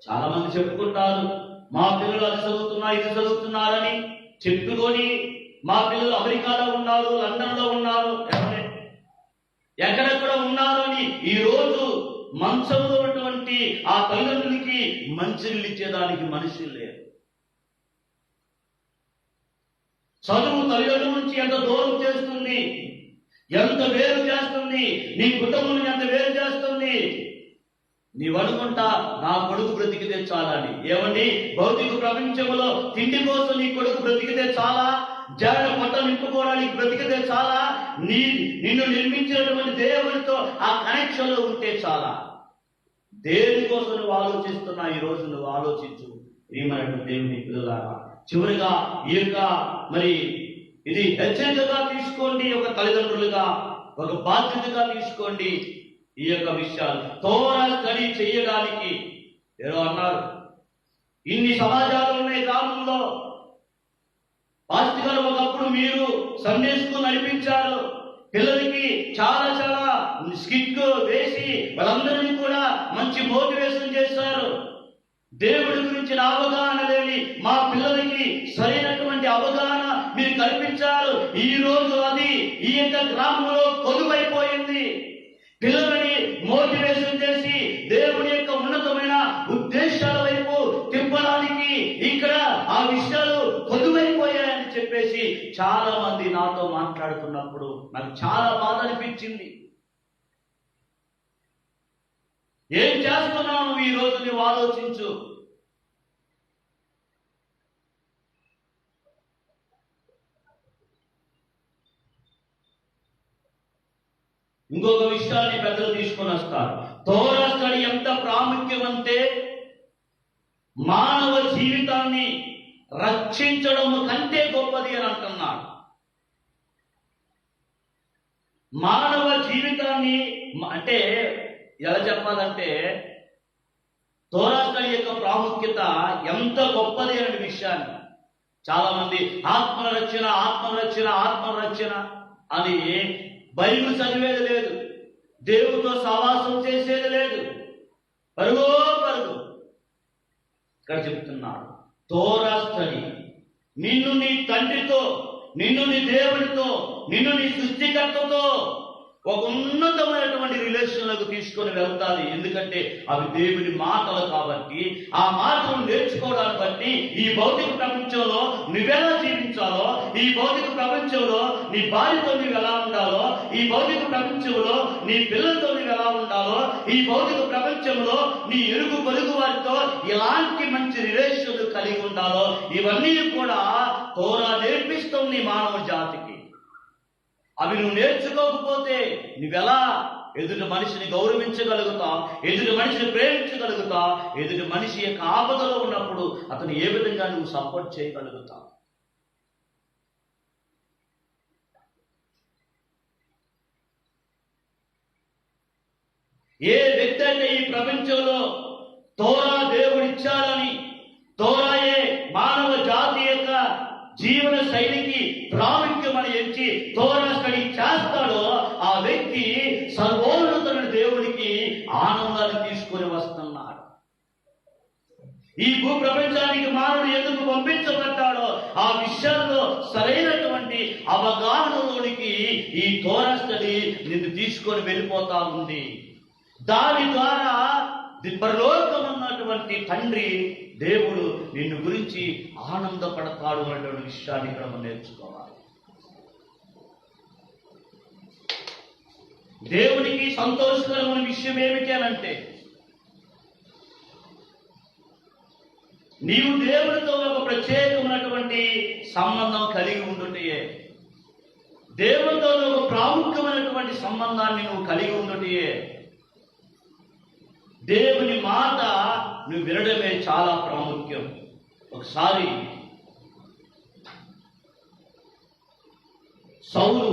చాలా మంది చెప్పుకుంటారు, మా పిల్లలు అది చదువుతున్నా ఇది చదువుతున్నారని చెప్పుకొని, మా పిల్లలు అమెరికాలో ఉన్నారు, లండన్ లో ఉన్నారు, ఎక్కడెక్కడ ఉన్నారు అని ఈ రోజు మంచంలో ఉన్నటువంటి ఆ తల్లిదండ్రులకి మంచినీళ్ళు ఇచ్చేదానికి మనుషులు లేరు. చదువు తల్లిదండ్రుల నుంచి ఎంత దూరం చేస్తుంది, ఎంత వేరు చేస్తుంది, నీ కుటుంబం ఎంత వేరు చేస్తుంది. నీవనుకుంటా నా కొడుకు బ్రతికితే చాలని. ఏమండి, భౌతిక ప్రపంచంలో తిండి కోసం నీ కొడుకు బ్రతికితే చాలా, జాడ పొట్ట నింపుకోవడానికి బ్రతికితే చాలా, నిన్ను నిర్మించినటువంటి దేవుడితో ఆ కనెక్షన్ లో ఉంటే చాలా. దేనికోసం నువ్వు ఆలోచిస్తున్నా ఈ రోజు నువ్వు ఆలోచించు. ప్రియమైనటువంటి దేవుని పిల్లలారా, చివరిగా ఈ యొక్క ఇది హెచ్చరికగా తీసుకోండి, ఒక తల్లిదండ్రులుగా ఒక బాధ్యతగా తీసుకోండి. ఈ యొక్క విషయాలు తోరా స్టడీ చేయడానికి ఏదో అన్నారు, ఇన్ని సమాజాలు ఉన్నాయి గ్రామంలో. పాస్టర్ గారు ఒకప్పుడు మీరు సండే స్కూల్ నడిపించారు, పిల్లలకి చాలా చాలా స్కిట్ వేసి వాళ్ళందరినీ కూడా మంచి మోటివేషన్ చేశారు. దేవుడి గురించిన అవగాహన లేని మా పిల్లలకి సరైనటువంటి అవగాహన మీరు కల్పించారు. ఈ రోజు అది ఈ యొక్క గ్రామంలో కొలువైపోయింది. పిల్లలని మోటివేషన్ చేసి దేవుడి యొక్క ఉన్నతమైన ఉద్దేశాల వైపు తిప్పడానికి ఇక్కడ ఆ విషయాలు కొలువైపోయాయని చెప్పేసి చాలా మంది నాతో మాట్లాడుతున్నప్పుడు నాకు చాలా బాధ అనిపించింది. ఏం చేస్తున్నావు ఈ రోజు నువ్వు ఆలోచించు. ఇంకొక విషయాన్ని పెద్దలు తీసుకొని వస్తారు. తోరా స్టడీ ఎంత ప్రాముఖ్యం అంటే మానవ జీవితాన్ని రక్షించడం కంటే గొప్పది అని అంటున్నాడు. మానవ జీవితాన్ని వాక్యాన్ని అంటే ఎలా చెప్పాలంటే తోరా స్టడీ యొక్క ప్రాముఖ్యత ఎంత గొప్పది అనే విషయాన్ని చాలా మంది ఆత్మరక్షణ ఆత్మరక్షణ ఆత్మరక్షణ అని బైబిల్ చదివేది లేదు, దేవుడితో సహవాసం చేసేది లేదు, పరుగో పరుగు. ఇక్కడ చెప్తున్నాడు తోరా స్టడీ నిన్ను నీ తండ్రితో, నిన్ను నీ దేవుడితో, నిన్ను నీ సృష్టికర్తతో ఒక ఉన్నతమైనటువంటి రిలేషన్లకు తీసుకొని వెళ్తాది. ఎందుకంటే అవి దేవుని మాటలు కాబట్టి ఆ మాటలు నేర్చుకోవడాన్ని బట్టి ఈ భౌతిక ప్రపంచంలో నువ్వెలా జీవించాలో, ఈ భౌతిక ప్రపంచంలో నీ భార్యతో నువ్వు ఎలా ఉండాలో, ఈ భౌతిక ప్రపంచంలో నీ పిల్లలతో నువ్వు ఎలా ఉండాలో, ఈ భౌతిక ప్రపంచంలో నీ ఎరుగు పొరుగు వారితో ఎలాంటి మంచి రిలేషన్లు కలిగి ఉండాలో ఇవన్నీ కూడా తోరా నేర్పిస్తుంది నీ మానవ జాతికి. అవి నువ్వు నేర్చుకోకపోతే నువ్వెలా ఎదుటి మనిషిని గౌరవించగలుగుతావు, ఎదుటి మనిషిని ప్రేమించగలుగుతావు, ఎదుటి మనిషి యొక్క ఆపదలో ఉన్నప్పుడు అతను ఏ విధంగా నువ్వు సపోర్ట్ చేయగలుగుతావు? ఏ వ్యక్తి అయితే ఈ ప్రపంచంలో తోరా దేవుడిచ్చాడని, తోరాయే మానవ జాతి యొక్క జీవన శైలికి ప్రాముఖ్యమని ఎంచి తోరా స్టడీ చేస్తాడో ఆ వ్యక్తి సర్వోన్నతుని దేవుడికి ఆనందాన్ని తీసుకొని వస్తున్నాడు. ఈ భూ ప్రపంచానికి మానవుడు ఎందుకు పంపించబడ్డాడో ఆ విషయాల్లో సరైనటువంటి అవగాహనలోనికి ఈ తోరా స్టడీ నిన్ను తీసుకొని వెళ్ళిపోతా ఉంది. దాని ద్వారా పరలోకమన్నటువంటి తండ్రి దేవుడు నిన్ను గురించి ఆనందపడతాడు అనేటువంటి విషయాన్ని ఇక్కడ మనం నేర్చుకోవాలి. దేవునికి సంతోషకరమైన విషయం ఏమిటి అనంటే నీవు దేవుడితో ఒక ప్రత్యేకమైనటువంటి సంబంధం కలిగి ఉండుటయే, దేవుడితో ఒక ప్రాముఖ్యమైనటువంటి సంబంధాన్ని నువ్వు కలిగి ఉండుటయే. దేవుని మాట నువ్వు వినడమే చాలా ప్రాముఖ్యం. ఒకసారి సౌలు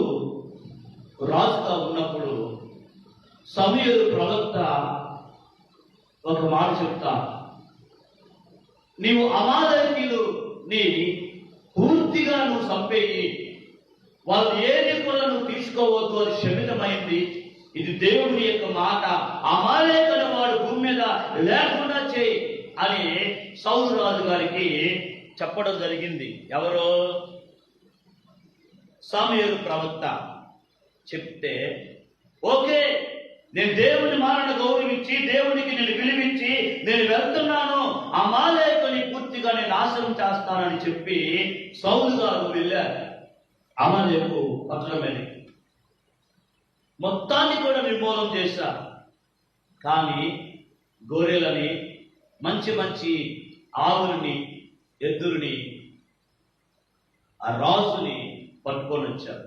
రాజుగా ఉన్నప్పుడు సమూయేలు ప్రవక్త ఒక మాట చెప్తా, నీవు అమాలేకీయులని పూర్తిగా నువ్వు చంపేయి, వాళ్ళు ఏది కూడా నువ్వు తీసుకోవద్దు, అది శమితమైంది, ఇది దేవుని యొక్క మాట, అమాలేకను వాడు భూమి మీద లేకుండా చేయి అని సౌలు రాజు గారికి చెప్పడం జరిగింది. ఎవరో సమూయేలు ప్రవక్త చెప్తే, ఓకే నేను దేవుని మాటను గౌరవించి దేవునికి నేను విలువించి నేను వెళ్తున్నాను, అమాలేకుని పూర్తిగా నేను నాశనం చేస్తానని చెప్పి సౌలు గారు వెళ్ళారు అమాలేకు పట్టణం మీద. మొత్తాన్ని కూడా నిర్మూలన చేశారు. కానీ గొర్రెలని, మంచి మంచి ఆవులని, ఎద్దులని ఆ రాజుని పట్టుకొని వచ్చారు.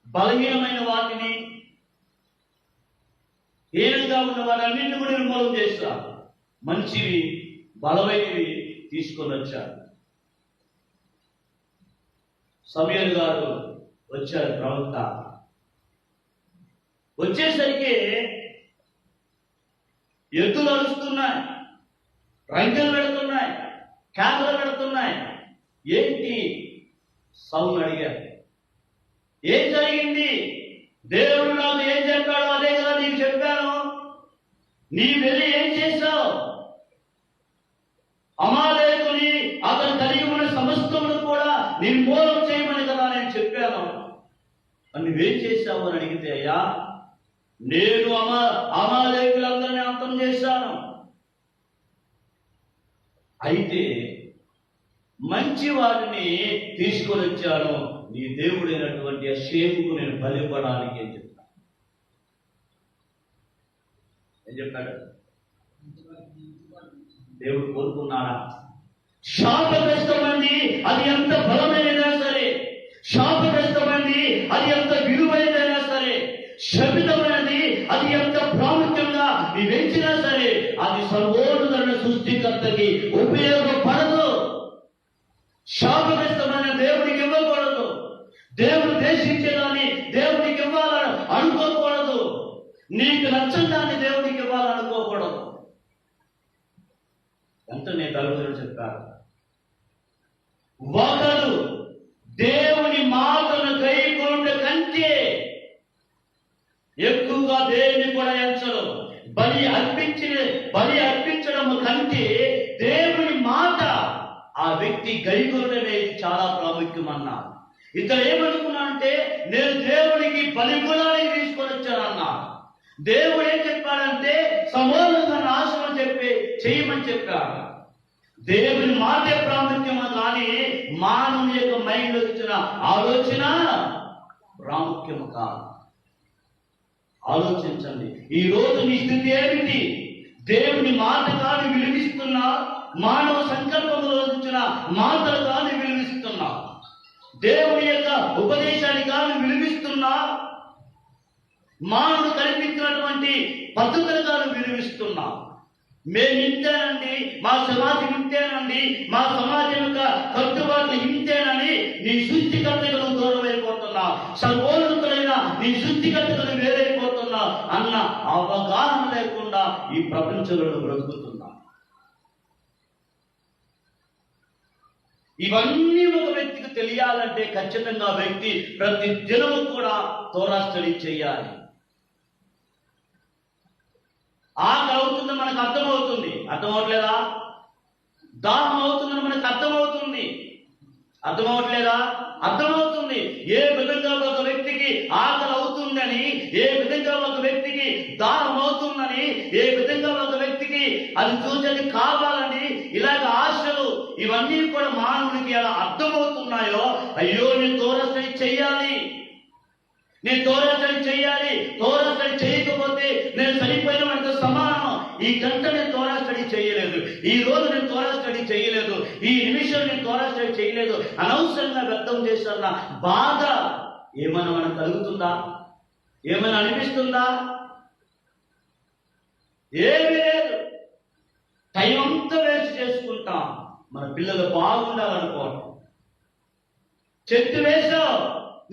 బలహీనమైన వాటిని, హీనంగా ఉన్న వాటన్నింటినీ కూడా నిర్మూలన చేశారు. మంచివి బలమైనవి తీసుకొని వచ్చారు. సమూయేలు గారు వచ్చారు ప్రవక్త. వచ్చేసరికి ఎద్దులు అరుస్తున్నాయి, రంకెలు పెడుతున్నాయి, కేకలు పెడుతున్నాయి. ఏంటి? సౌలు అడిగారు, ఏం జరిగింది? దేవుడు నాకు ఏం చెప్పాడో అదే కదా నీకు చెప్పాను, నీ వెళ్ళి ఏం చేశావు? అమాలేకుని అతను కలిగి ఉన్న సమస్తమును కూడా నిర్మూలన చేయమని కదా నేను చెప్పాను, నువ్వేం చేశావు అని అడిగితే, అయ్యా నేను అమాలేకులందరినీ అంతం చేశాను, అయితే మంచి వాటిని తీసుకొని వచ్చాను, నీ దేవుడైనటువంటి ఆ షేపుకు నేను బలివ్వడానికి అని చెప్తాను. ఏం చెప్పాడు? దేవుడు కోరుకున్నాడా? శాపగ్రస్తమైంది అది ఎంత బలమైనదైనా సరే, శాపగ్రస్తమైంది అది ఎంత విలువైనదైనా సరే, శపితమైనది అది ఎంత ప్రాముఖ్యంగా నీవెంచినా సరే, అది సర్వోన్నతుడైన సృష్టికర్తకి ఉపయోగపడదు. శాపగ్రస్తమైన దేవుడికి ఇవ్వకూడదు. దేవుడు దేశించేదాన్ని నీకు నచ్చదాన్ని దేవుడికి ఇవ్వాలనుకోకూడదు. వెంటనే తల్లిదండ్రులు చెప్పారు, ఒకడు దేవుని మాటను గైకొనుట కంటే ఎక్కువగా దేనిని కూడా ఎంచడు. బలి అర్పించడం కంటే దేవుని మాట ఆ వ్యక్తి గైకొనడమే చాలా ప్రాముఖ్యమన్నారు. ఇతడు ఏమనుకున్నా అంటే, నేను దేవుడికి బలి గుణాన్ని తీసుకొని వచ్చానన్నారు. దేవుడు ఏం చెప్పాడంటే, సమూలంగా నాశనం చేయమని చెప్పాడు. దేవుని మాటే ప్రాముఖ్యమా కానీ మానవుని యొక్క మైండ్ వచ్చిన ఆలోచన ప్రాముఖ్యము కాదు. ఆలోచించండి, ఈ రోజు నీ స్థితి ఏమిటి? దేవుని మాట కాని విలువిస్తున్నా, మానవ సంకల్పంలో వచ్చిన మాటలు కాని విలువిస్తున్నా, దేవుని యొక్క ఉపదేశాన్ని కాని విలువిస్తున్నా, మానవుడు కల్పించినటువంటి పద్ధతులు కాని విలువిస్తున్నా. మేము ఇంతేనండి, మా సమాజం ఇంతేనండి, మా సమాజం యొక్క కట్టుబాట్లు ఇంతేనని నీ సృష్టికర్తలు దూరం అయిపోతున్నావు, సర్వోన్నతులైన నీ సృష్టికర్తలు వేరైపోతున్నావు అన్న అవగాహన లేకుండా ఈ ప్రపంచంలో బ్రతుకుతున్నాం. ఇవన్నీ ఒక వ్యక్తికి తెలియాలంటే ఖచ్చితంగా వ్యక్తి ప్రతి దినము కూడా తోరా స్టడీ చేయాలి. ఆకలి అవుతుందో మనకు అర్థమవుతుంది, అర్థమవట్లేదా? దాహం అవుతుందని మనకు అర్థమవుతుంది, అర్థమవట్లేదా? అర్థమవుతుంది. ఏ విధంగా ఒక వ్యక్తికి ఆకలి అవుతుందని, ఏ విధంగా ఒక వ్యక్తికి దాహం అవుతుందని, ఏ విధంగా ఒక వ్యక్తికి అది చూసేది కావాలని, ఇలాగ ఆశలు ఇవన్నీ కూడా మానవునికి ఎలా అర్థమవుతున్నాయో, అయ్యో నేను తోరా స్టడీ చెయ్యాలి, నేను తోరా స్టడీ చెయ్యాలి, తోరా స్టడీ చేయకపోతే నేను చనిపోయిన వాడితో సమానం. ఈ గంట నేను తోరా స్టడీ చేయలేదు, ఈ రోజు నేను తోరా స్టడీ చేయలేదు, ఈ నిమిషం నేను తోరా స్టడీ చేయలేదు, అనవసరంగా వ్యర్థం చేస్తున్న బాధ ఏమైనా మనకు కలుగుతుందా? ఏమైనా అనిపిస్తుందా? ఏమీ లేదు. టైం అంతా వేస్ట్ చేసుకుంటాం. మన పిల్లలు బాగుండాలనుకోవడం. చెట్టు వేసావు,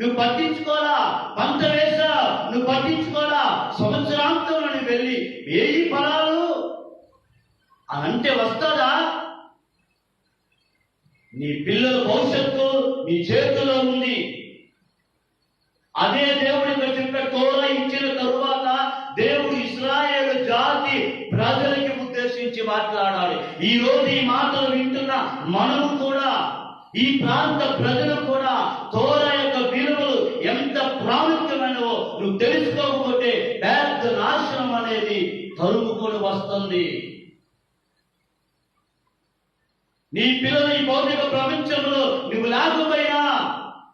నువ్వు పట్టించుకోరా, పంట వేసా నువ్వు పట్టించుకోరా, సంవత్సరాంతం నువ్వు వెళ్ళి వేయి ఫలాలు అనంటే వస్తుందా? నీ పిల్లల భవిష్యత్తు నీ చేతిలో ఉంది. అదే దేవుడు ఇక్కడ చెప్పాడు, తోరా ఇచ్చిన తరువాత దేవుడు ఇశ్రాయేలు జాతి ప్రజలకి ఉద్దేశించి మాట్లాడాలి. ఈ రోజు ఈ మాటలు వింటున్న మనము కూడా, ఈ ప్రాంత ప్రజలు కూడా తోరా యొక్క విలువలు ఎంత ప్రాముఖ్యమైనవో నువ్వు తెలుసుకోకపోతే పెద్ద నాశనం అనేది తరుముకొని వస్తుంది. నీ పిల్లలు ఈ భౌతిక ప్రపంచంలో నువ్వు లేకపోయినా,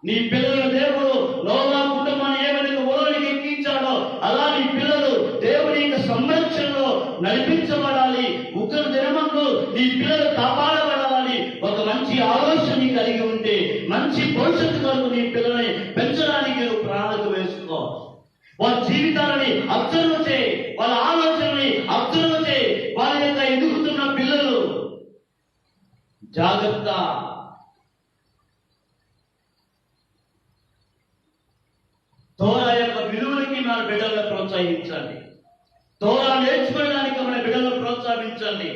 నీ పిల్లల దేవుడు నోవా కుటుంబాన్ని ఏ విధంగా ఓడలోకి ఎక్కించాడో అలా నీ పిల్లలు దేవుని యొక్క సంరక్షణలో నడిపించబడాలి. ఉగ్ర దినమందు నీ పిల్లలు కాపాడబడాలని ఒక మంచి ఆలోచన కలిగి ఉంటే మంచి భవిష్యత్తు కొరకు నీ పిల్లల్ని పెంచడానికి నువ్వు ప్రణాళిక వేసుకో. వాళ్ళ జీవితాలని అబ్జర్వ్ చేయి, వాళ్ళ ఆలోచనని అబ్జర్వ్ చేయి. వాళ్ళ యొక్క ఎదుగుతున్న పిల్లలు జాగ్రత్త. తోరా యొక్క విలువలకి మన బిడ్డలను ప్రోత్సహించండి. తోరా నేర్చుకోవడానికి మన బిడ్డలను ప్రోత్సహించండి.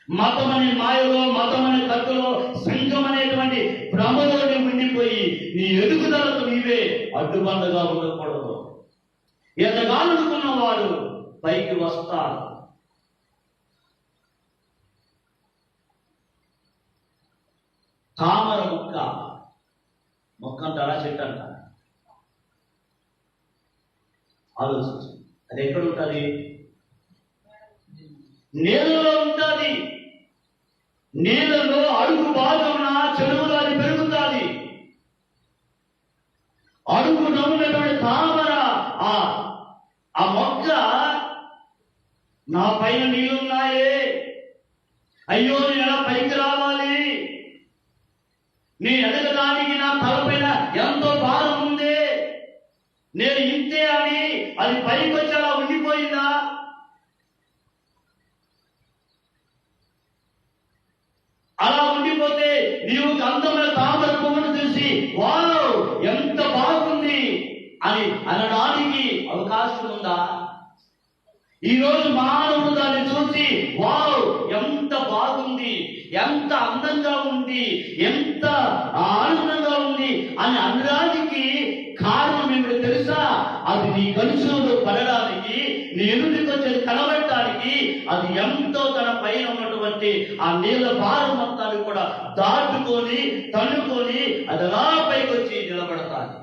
మతం అనే మాయలో, మతం అనే కట్టులో, సంఘం అనేటువంటి భ్రమలో ఉండిపోయి నీ ఎదుగుదలకు నీవే అడ్డుబండగా ఉండకూడదు. ఎదగాలనుకున్న వాడు పైకి వస్తారు. తామర మొక్క అంటారా, చెట్టు అంటారా? ఆలోచించు, అది ఎక్కడ ఉంటుంది? నీళ్ళలో ఉంటుంది. నీళ్ళలో అడుగు భాగమున చెరువులో అది పెరుగుతుంది. అడుగు నవ్వునటువంటి తామర ఆ మొక్క, నా పైన నీళ్ళున్నాయే, అయ్యో నేను ఎలా పైకి రావాలి, నీ ఎదగడానికి నా తలపైన ఎంతో భారం ఉంది, నేను ఇంతే అని అది పైకి వచ్చేలా ఉండిపోయిందా? అలా ఉండిపోతే నీవు అందమైన తామర పువ్వును చూసి వావ్ ఎంత బాగుంది అని అనడానికి అవకాశం ఉందా? ఈ రోజు మానవుడు దాన్ని చూసి వావ్ ఎంత బాగుంది, ఎంత అందంగా ఉంది, ఎంత ఆనందంగా ఉంది అని అనడానికి కారణం ఏమిటో తెలుసా? అది నీ కలుసులో పడడానికి, నీ ఎదుటికి వచ్చేది కనబడటానికి, అది ఎంతో తన పైన ఉన్నటువంటి ఆ నీళ్ళ భారం మొత్తాన్ని కూడా దాటుకొని తన్నుకొని అది అలా పైకి వచ్చి నిలబడతాది.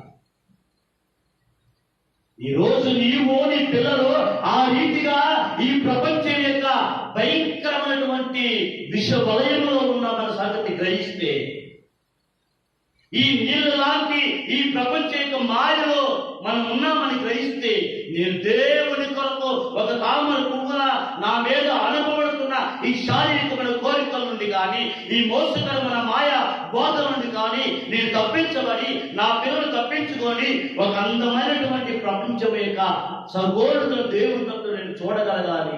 ఈ రోజు నీవు నీ పిల్లలు ఆ రీతిగా ఈ ప్రపంచం యొక్క భయంకరమైనటువంటి విష వలయంలో ఉన్న సంగతి గ్రహిస్తే, ఈ నీళ్ళ లాంటి ఈ ప్రపంచ యొక్క మాయలో మనం ఉన్నామని గ్రహిస్తే, నేను దేవుని కొరకు ఒక తామర పువ్వుల నా మీద అనుభవడుతున్న ఈ శారీరకమైన కోరికల నుండి కానీ, ఈ మోసకరమైన మాయ బోధన నుండి కానీ నేను తప్పించబడి, నా పిల్లలు తప్పించుకొని ఒక అందమైనటువంటి ప్రపంచం యొక్క సగోడుతున్న దేవుని తత్వం నేను చూడగలగాలి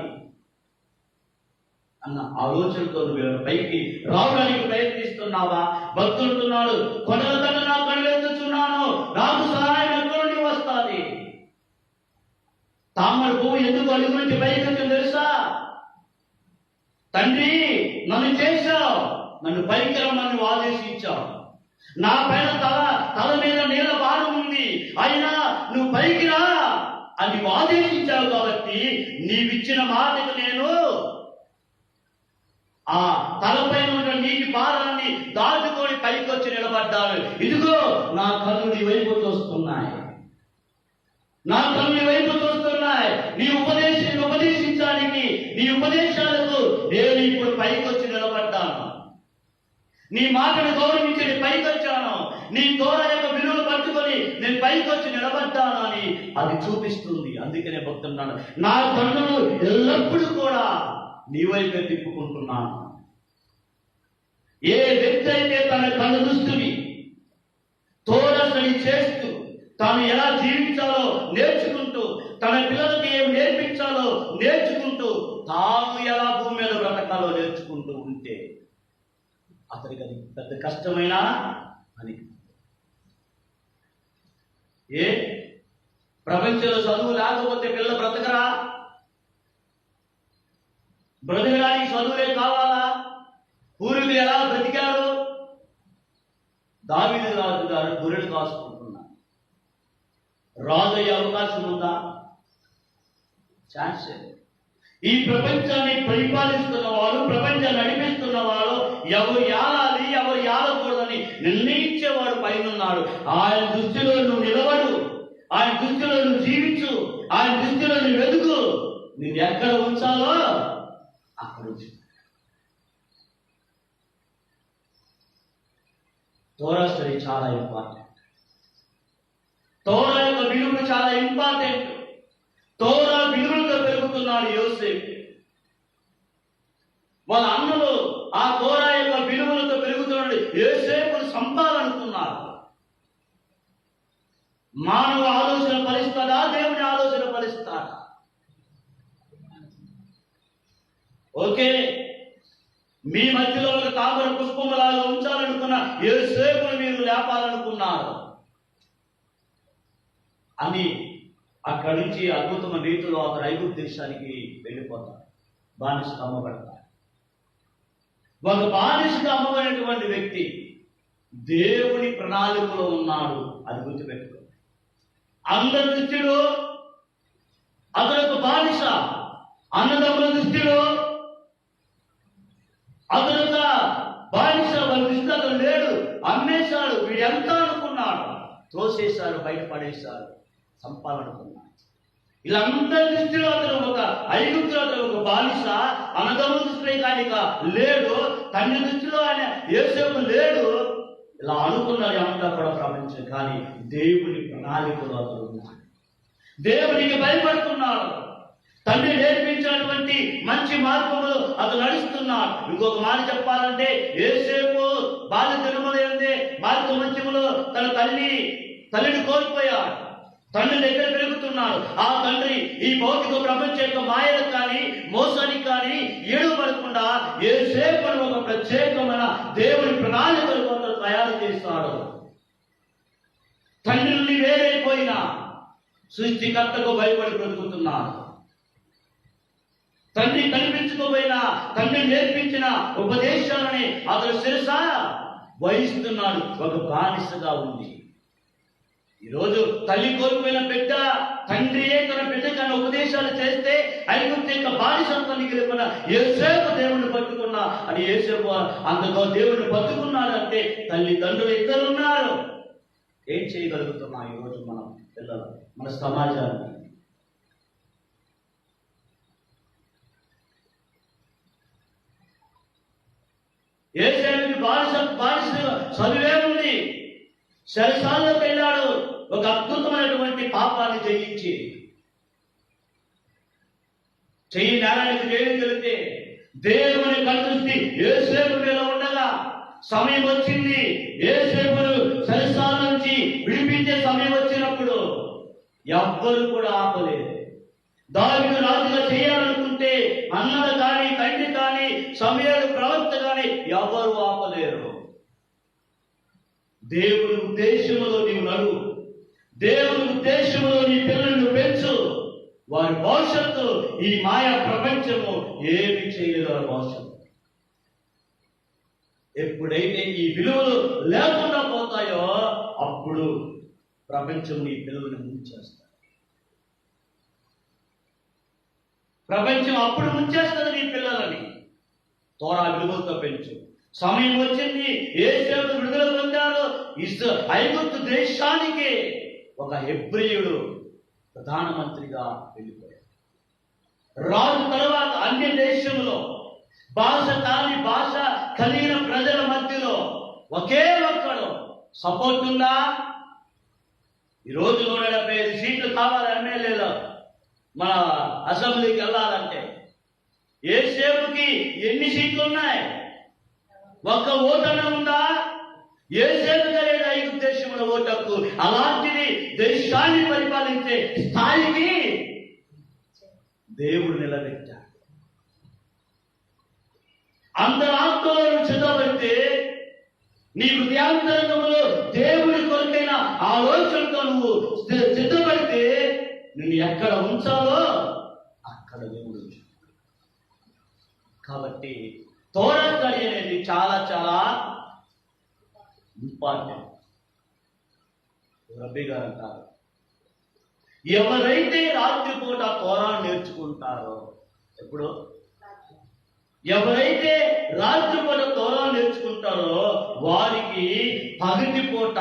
అన్న ఆలోచనతో నువ్వు పైకి రావడానికి ప్రయత్నిస్తున్నావా? భక్తుడుతున్నాడు, కొండల కన్నా నా కళ్ళెత్తుచున్నాను, నాకు సహాయం ఎక్కడి నుండి వస్తుంది? తామర పువ్వు ఎందుకు అడుగు నుంచి పైకి వచ్చిందో తెలుసా? తండ్రి నన్ను చేశావు, నన్ను పైకి రమ్మని ఆదేశించావు, నా పైన తల మీద నీళ్ళ భారం ఉంది, అయినా నువ్వు పైకి రా అని ఆదేశించావు. కాబట్టి నీవిచ్చిన మాటకు నేను ఆ తలపైన ఉన్న నీటి భారాన్ని దాటుకొని పైకి వచ్చి నిలబడ్డాను. ఇదిగో నా కళ్ళు నీ వైపు చూస్తున్నాయి, నా కళ్ళు నీ వైపు చూస్తున్నాయి. నీ ఉపదేశించడానికి, నీ ఉపదేశాలకు నేను ఇప్పుడు పైకి వచ్చి నిలబడ్డాను. నీ మాటను గౌరవించి నేను పైకి వచ్చాను. నీ తోర యొక్క విలువలు పట్టుకొని నేను పైకి వచ్చి నిలబడ్డాను అని అది చూపిస్తుంది. అందుకనే భక్తున్నాను, నా కన్నులు ఎల్లప్పుడూ కూడా నీ వైపే తిప్పుకుంటున్నాను. ఏ వ్యక్తి అయితే తన కళ్ళ దృష్టిని తోరసని చేస్తూ తాను ఎలా జీవించాలో నేర్చుకుంటూ, తన పిల్లలకి ఏం నేర్పించాలో నేర్చుకుంటూ, తాను ఎలా భూమి మీద బ్రతకాలో నేర్చుకుంటూ ఉంటే అతనికి అది పెద్ద కష్టమైన అని. ఏ ప్రపంచంలో చదువు లేకపోతే పిల్లలు బ్రతకరా? బ్రతకడానికి చదువులే కావాలా? పూర్వీకులు ఎలా బ్రతికారు? దావీదు రాజు గారు గొర్రెలు కాసుకుంటున్నారు. రాజు అయ్యే అవకాశం ఉందా? ఛాన్స్. ఈ ప్రపంచాన్ని పరిపాలిస్తున్న వాడు, ప్రపంచాన్ని నడిపిస్తున్న వాడు, ఎవరు ఏలాలి ఎవరు ఏలకూడదని నిర్ణయించేవాడు పైనున్నాడు. ఆయన దృష్టిలో నువ్వు నిలబడు, ఆయన దృష్టిలో నువ్వు జీవించు, ఆయన దృష్టిలో నువ్వు వెతుకు. నువ్వు ఎక్కడ ఉంచాలో అక్కడ ఉంచు. తోరా స్టడీ చాలా ఇంపార్టెంట్. తోరా యొక్క విలువలు చాలా ఇంపార్టెంట్. తోరా విలువలతో పెరుగుతున్నాడు యోసేపు. వాళ్ళ అన్నలు ఆ తోరా యొక్క విలువలతో పెరుగుతున్నాడు. యోసేపును చంపాలనుకున్నారు. మానవ ఆలోచన ఫలిస్తాడా? దేవుని ఆలోచన ఫలిస్తాడా? ఓకే, మీ మధ్యలో ఒక తామర పుష్పములాగా ఉంచాలనుకున్న యోసేపును మీరు లేపాలనుకున్నారు అని అక్కడి నుంచి అద్భుతమైన రీతిలో అతను ఐగుప్తు దేశానికి వెళ్ళిపోతాడు. బానిసగా అమ్మబడతాడు. ఒక బానిసగా అమ్మబడినటువంటి వ్యక్తి దేవుని ప్రణాళికలో ఉన్నాడు. అది గుర్తుపెట్టుకో. అందరి దృష్టిలో అతను ఒక బానిస, అన్నదమ్ముల దృష్టిలో అతను ఒక బానిస, వాళ్ళ దృష్టిలో అతను లేడు. అమ్మేశాడు. వీడు ఎంత అనుకున్నాడు, తోసేశారు, బయటపడేశారు, చంపాలనుకున్నాడు. వీళ్ళందరి దృష్టిలో అతను ఒక ఐగుప్తులో అతను ఒక బానిస, అన్నదమ్ముల దృష్టిలో కానిక లేడు, తండ్రి దృష్టిలో ఆయన యోసేపు లేడు. ఇలా అనుకున్నారు అంతా కూడా ప్రపంచం. కానీ దేవుని ప్రణాళికలో అతను ఉన్నాడు. దేవునికి భయపడుతున్నాడు. తండ్రి నేర్పించినటువంటి మంచి మార్గంలో అతను నడుస్తున్నాడు. ఇంకొక మాట చెప్పాలంటే, యోసేపు బాల్య దినములందే మార్గ మధ్యములో తన తల్లిని కోల్పోయాడు. తండ్రి దగ్గర పెరుగుతున్నాడు. ఆ తండ్రి ఈ భౌతిక ప్రపంచ యొక్క మాయలకు కానీ మోసానికి కానీ ఏడుపడకుండా యోసేపును ఒక ప్రత్యేకమైన దేవుని ప్రణాళికల కోసం తయారు చేస్తాడు. తండ్రి నుండి వేరైపోయిన సృష్టికర్తకు భయపడి బ్రతుకుతున్నాడు. తండ్రి కనిపించకపోయినా తండ్రి నేర్పించిన ఉపదేశాలని అతను శిరస వహిస్తున్నాడు. ఒక బానిసగా ఉంది. ఈరోజు తల్లి కోల్పోయిన బిడ్డ తండ్రియే తన బిడ్డకన్నా ఉపదేశాలు చేస్తే ఐగుప్తు యొక్క బానిసత్వాన్ని గెలుపుకున్న యోసేపు దేవుణ్ణి పట్టుకున్నా అని యోసేపు అందులో దేవుణ్ణి పట్టుకున్నాడంటే తల్లిదండ్రులు ఇద్దరున్నారు. ఏం చేయగలుగుతున్నాం ఈరోజు మనం పిల్లలు, మన సమాజాన్ని? యోసేపుకి బానిస చదువే ఉంది. శరసాల్లోకి వెళ్ళాడు. ఒక అద్భుతమైనటువంటి పాపాన్ని జయించి చెయ్యి నేరానికి జైలుకెళ్తే దేవుని కనుదృష్టి యోసేపు మీద ఉండగా సమయం వచ్చింది. యోసేపును శరసాల నుంచి విడిపించే సమయం వచ్చినప్పుడు ఎవ్వరు కూడా ఆపలేదు. దావీదు రాజుగా చేయాలనుకుంటే అన్నలు కానీ తండ్రి కానీ సమయాలు ప్రవక్త కానీ ఎవరు ఆపలేరు. దేవుని ఉద్దేశంలో నీవు నడువు. దేవుని ఉద్దేశంలో నీ పిల్లలను పెంచు. వారి భవిష్యత్తు ఈ మాయా ప్రపంచము ఏమి చేయలేదు. వారి భవిష్యత్తు ఎప్పుడైతే ఈ విలువలు లేకుండా పోతాయో అప్పుడు ప్రపంచం నీ పిల్లల్ని ముంచేస్తారు. ప్రపంచం అప్పుడు ముంచేస్తుంది నీ పిల్లలని. తోరా విలువలతో పెంచు. సమయం వచ్చింది. యోసేపు విడుదల పొందాడు. ఐగుప్తు దేశానికి ఒక హెబ్రీయుడు ప్రధానమంత్రిగా వెళ్ళిపోయాడు. రాజు తర్వాత అన్య దేశంలో భాష కలిగిన ప్రజల మధ్యలో ఒకే ఒక్కడు సపోర్ట్ ఉందా? ఈరోజు 175 సీట్లు కావాలి ఎమ్మెల్యేలో మన అసెంబ్లీకి వెళ్ళాలంటే. యోసేపుకి ఎన్ని సీట్లు ఉన్నాయి? ఒక్క ఓటనే ఉందా? యోసేపు కలిగిన ఐగుప్తు దేశంలో ఓటకు. అలాంటిది దేశాన్ని పరిపాలించే స్థాయికి దేవుడు నిలబెట్టాడు. అందరు ఆత్మలను సిద్ధపడితే నీ హృదయాంతరంగంలో దేవుడి కొరకైన ఆలోచనతో నువ్వు సిద్ధపడితే నిన్ను ఎక్కడ ఉంచాలో అక్కడ దేవుడు ఉంచు. కాబట్టి తోరా స్టడీ అనేది చాలా చాలా ఇంపార్టెంట్. రబ్బీ గారు అంటారు, ఎవరైతే రాత్రిపూట తోరా నేర్చుకుంటారో, ఎప్పుడు ఎవరైతే రాత్రిపూట తోరా నేర్చుకుంటారో వారికి పగటిపూట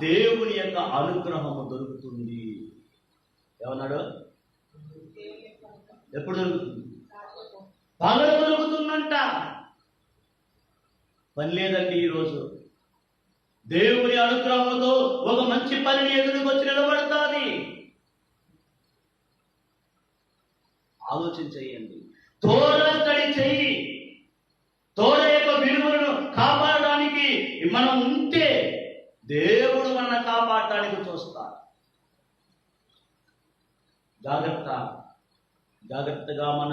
దేవుని యొక్క అనుగ్రహము దొరుకుతుంది. ఏమన్నాడు? ఎప్పుడు దొరుకుతుంది? పగలు దొరుకుతుందంట. పని లేదండి ఈరోజు. దేవుని అనుగ్రహంతో ఒక మంచి పనిని ఎదురుకొచ్చి నిలబడతాది. ఆలోచన చేయండి. తోరా స్టడీ చెయ్యి. తోర యొక్క విలువలను కాపాడడానికి మనం ఉంటే దేవుడు మన కాపాడటానికి చూస్తాడు. జాగ్రత్తగా మన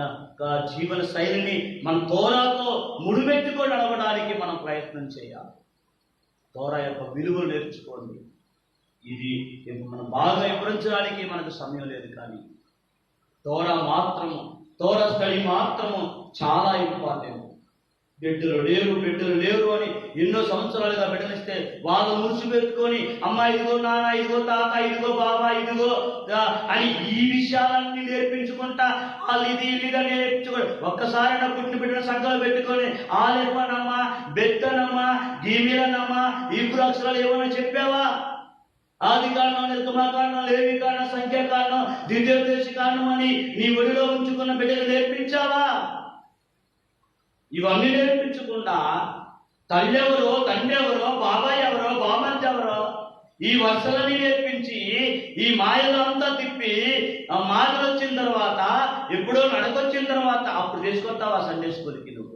జీవన శైలిని మన తోరాతో ముడిపెట్టుకొని నడవడానికి మనం ప్రయత్నం చేయాలి. తోరా యొక్క విలువలు నేర్చుకోండి. ఇది మనం బాగా వివరించడానికి మనకు సమయం లేదు, కానీ తోరా స్టడీ మాత్రము చాలా ఇంపార్టెంట్. బిడ్డలు లేరు అని ఎన్నో సంవత్సరాలుగా బిడ్డలిస్తే వాళ్ళు ముడిచిపెట్టుకొని అమ్మ ఇదిగో నాన్న, ఇదిగో తాత, ఇదిగో బాబా, ఇదిగో అని ఈ విషయాలన్నీ నేర్పించుకుంటా వాళ్ళు ఇదిగా నేర్పించుకొని ఒక్కసారి పుట్టిన బిడ్డల సంఘాలు పెట్టుకొని ఆలేపనమ్మా, బెత్తనమ్మా, గీమిలనమ్మా, ఈ అక్షరాలు ఏమన్నా చెప్పావా? ఆది కారణం, నిర్గమకాండం, లేవి కారణం, సంఖ్యాకాండం, ద్వితీయోపదేశ కాండం అని నీ ఒడిలో ఉంచుకున్న బిడ్డలు నేర్పించావా? ఇవన్నీ నేర్పించకుండా తల్లి ఎవరో, తండ్రి ఎవరో, బాబాయ్ ఎవరో, బామర్ది ఎవరో ఈ వర్షాలని నేర్పించి ఈ మాయలు అంతా తిప్పి ఆ మాటలు వచ్చిన తర్వాత, ఎప్పుడో నడకొచ్చిన తర్వాత అప్పుడు తీసుకొస్తావా సండే స్కూల్కి? నువ్వు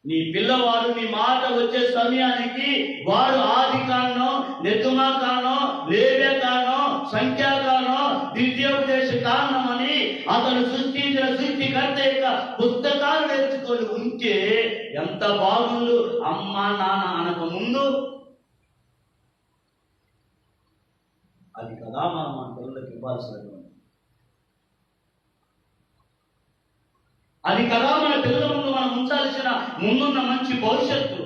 నీ పిల్లవాడు నీ మాట వచ్చే సమయానికి వాడు ఆది కారణం, నిర్గమకాండం, లేవి కారణం, సంఖ్యాకాండం, ద్వితీయోపదేశ కారణం అని అతను సృష్టించిన సృష్టికర్త యొక్క పుస్తకాలు నేర్చుకొని ఉంటే ఎంత బాగుండు. అమ్మ నాన్న అనక ముందు అది కదా మనం మన పిల్లలకి ఇవ్వాల్సినటువంటి. అది కదా మన పిల్లల ముందు మనం ఉంచాల్సిన ముందున్న మంచి భవిష్యత్తు.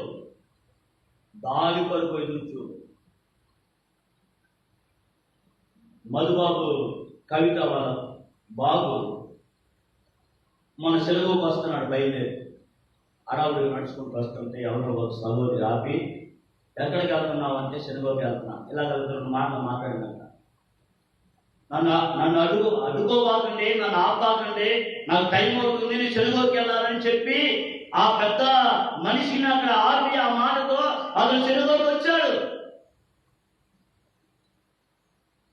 దాని కొరకు ఎదుగుతూ మధుబాబు కవిత వాళ్ళ బాబు మన సెలవుకు వస్తున్నాడు, బయలుదేరి అడవులు నడుచుకుంటూ వస్తుంటే ఎవరో ఒక సహోదరి ఆపి, ఎక్కడికి వెళ్తున్నావు అంటే సెలవుకి వెళ్తున్నా, ఇలా వెళ్తున్న మాటలు మాట్లాడినాక, నన్ను అడుకోబాకండి, నన్ను ఆపాకండి, నాకు టైం అవుతుంది, నేను సెలవుకి వెళ్ళాలని చెప్పి ఆ పెద్ద మనిషిని అక్కడ ఆపి ఆ మాటతో అతను సెలవుకి వచ్చాడు.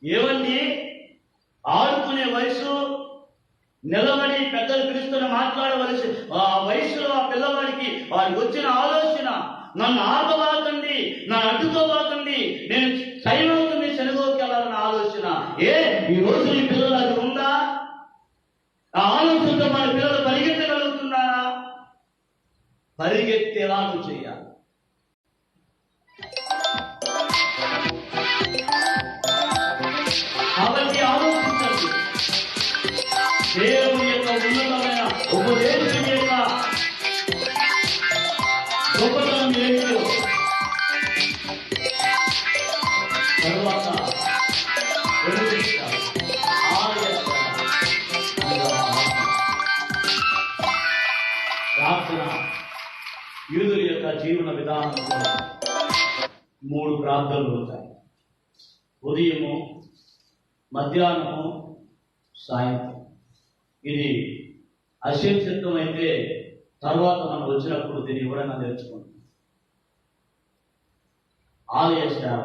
ఏమండి, ఆడుకునే వయసు, నిలబడి పెద్దలు పిలుస్తున్న మాట్లాడవలసి ఆ వయసులో ఆ పిల్లవాడికి వాడికి వచ్చిన ఆలోచన, నన్ను ఆపబాకండి, నన్ను అడ్డుకోబాకండి, నేను టైం అవుతుంది సెలవుకి వెళ్ళాలన్న ఆలోచన. ఈ రోజు ఈ పిల్లలు అది ఉందా? ఆ ఆలోచనతో మన పిల్లలు పరిగెత్తగలుగుతున్నారా? పరిగెత్తేలాగా చేయాలి. కాబట్టి ఆలోచించండి, దేవుని యొక్క ఉన్నతమైన ఉపదేశం యొక్క గొప్పతనం ఏంటో తరువాత ప్రార్థన. యూదుల యొక్క జీవన విధానంలో 3 ప్రార్థనలు ఉంటాయి: ఉదయము, మధ్యాహ్నము, సాయంత్రం. ఇది అశిక్షితం అయితే తర్వాత మనం వచ్చినప్పుడు దీన్ని ఎవరైనా నేర్చుకుంటాం. ఆలయ సేవ.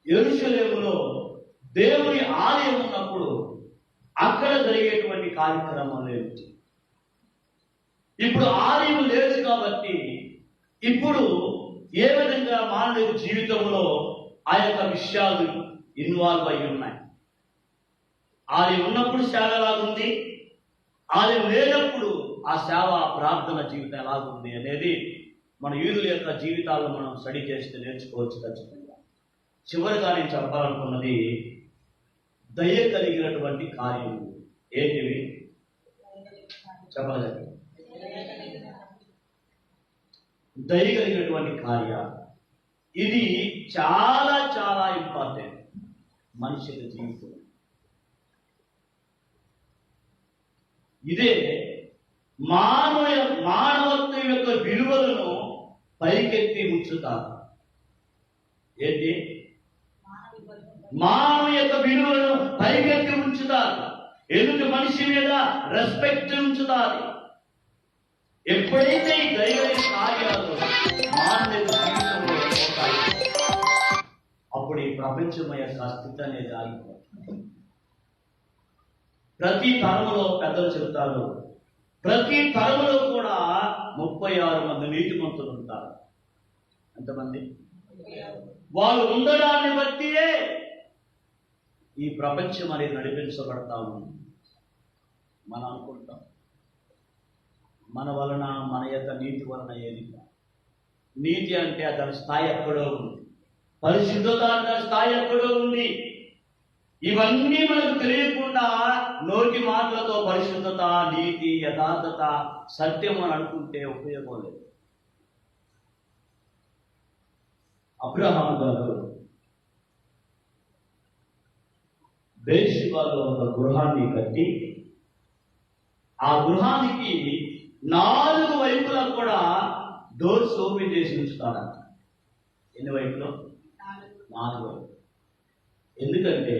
యెరూషలేములో దేవుని ఆలయం ఉన్నప్పుడు అక్కడ జరిగేటువంటి కార్యక్రమాలు ఏమిటి? ఇప్పుడు ఆలయం లేదు కాబట్టి ఇప్పుడు ఏ విధంగా మానవ జీవితంలో ఆ యొక్క విషయాలు ఇన్వాల్వ్ అయి ఉన్నాయి. ఆలయం ఉన్నప్పుడు సేవ ఎలాగుంది, ఆలయం లేనప్పుడు ఆ సేవ ప్రార్థన జీవితం ఎలాగుంది అనేది మన యూదుల యొక్క జీవితాలను మనం స్టడీ చేస్తే నేర్చుకోవచ్చు ఖచ్చితంగా. చివరిగా నేను చెప్పాలనుకున్నది దయ కలిగినటువంటి కార్యములు ఏంటివి చెప్పలేదు. దయ కలిగినటువంటి కార్యాలు, ఇది చాలా చాలా ఇంపార్టెంట్ మనుషుల జీవితం. ఇదే మానవత్వం యొక్క విలువలను పైకెత్తి ఉంచుతారు. ఏంటి? మానవ యొక్క విలువలను పైకెత్తి ఉంచుతారు. ఎదుటి మనిషి మీద రెస్పెక్ట్ ఉంచుతారు. ఎప్పుడైతే ఈ దైవైన కార్యాలు మానవ జీవితంలో పోతాయి, అప్పుడు ఈ ప్రపంచం యొక్క స్థితి అనేది ఆగిపోతుంది. ప్రతి తరములో పెద్దలు చెబుతారు, ప్రతి తరములో కూడా 36 మంది నీతిమంతులు ఉంటారు. ఎంతమంది? వాళ్ళు ఉండడాన్ని బట్టియే ఈ ప్రపంచం అనేది నడిపించబడతాము. మనం అనుకుంటాం మన వలన, మన యొక్క నీతి వలన ఏది. నీతి అంటే దాని స్థాయి ఎక్కడో ఉంది, పరిశుద్ధత దాని స్థాయి ఎక్కడో ఉంది. ఇవన్నీ మనకు తెలియకుండా నోటి మాటలతో పరిశుద్ధత, నీతి, యథార్థత, సత్యం అని అనుకుంటే ఉపయోగం లేదు. అబ్రహాము గారు బేర్షెబాలో ఒక గృహాన్ని కట్టి ఆ గృహానికి 4 వైపులా కూడా డోర్స్ ఓపెన్ చేసి ఉంచుతాడంట. ఎన్ని వైపులో? 4 వైపులు. ఎందుకంటే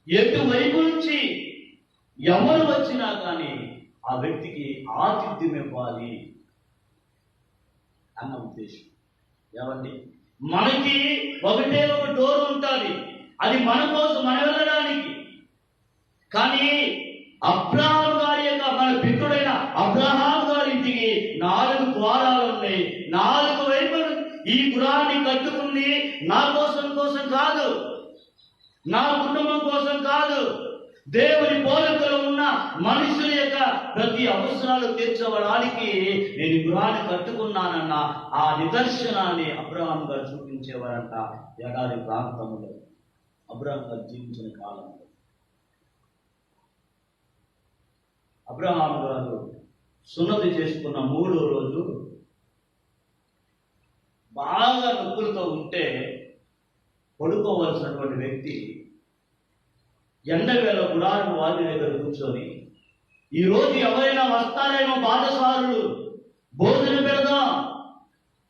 ఎటువైపు నుంచి ఎవరు వచ్చినా కానీ ఆ వ్యక్తికి ఆతిథ్యం ఇవ్వాలి అన్న ఉద్దేశం. ఏమండి, మనకి ఒకటే ఒక డోర్ ఉంటుంది, అది మన కోసం, మన వెళ్ళడానికి. కానీ అబ్రహాం గారి యొక్క మన పితృడైన అబ్రహాం గారి ఇంటికి 4 ద్వారాలు ఉన్నాయి. 4 వైపులు ఈ గృహాన్ని కట్టుకుంది నా కోసం కాదు, నా కుటుంబం కోసం కాదు, దేవుని పోలికలో ఉన్న మనుషుల యొక్క ప్రతి అవసరాలు తీర్చబడానికి నేను గృహాన్ని కట్టుకున్నానన్న ఆ నిదర్శనాన్ని అబ్రహాం గారు చూపించేవారంట. ఎడారి ప్రాంతంలో అబ్రహాం గారు జీవించిన కాలంలో అబ్రహాము గారు సున్నతి చేసుకున్న 3వ రోజు బాగా నొప్పులతో ఉంటే పడుకోవలసినటువంటి వ్యక్తి ఎండవేళ గుడారం వారి దగ్గర కూర్చొని, ఈరోజు ఎవరైనా వస్తారేమో బాధసారులు, భోజనం పెడదాం,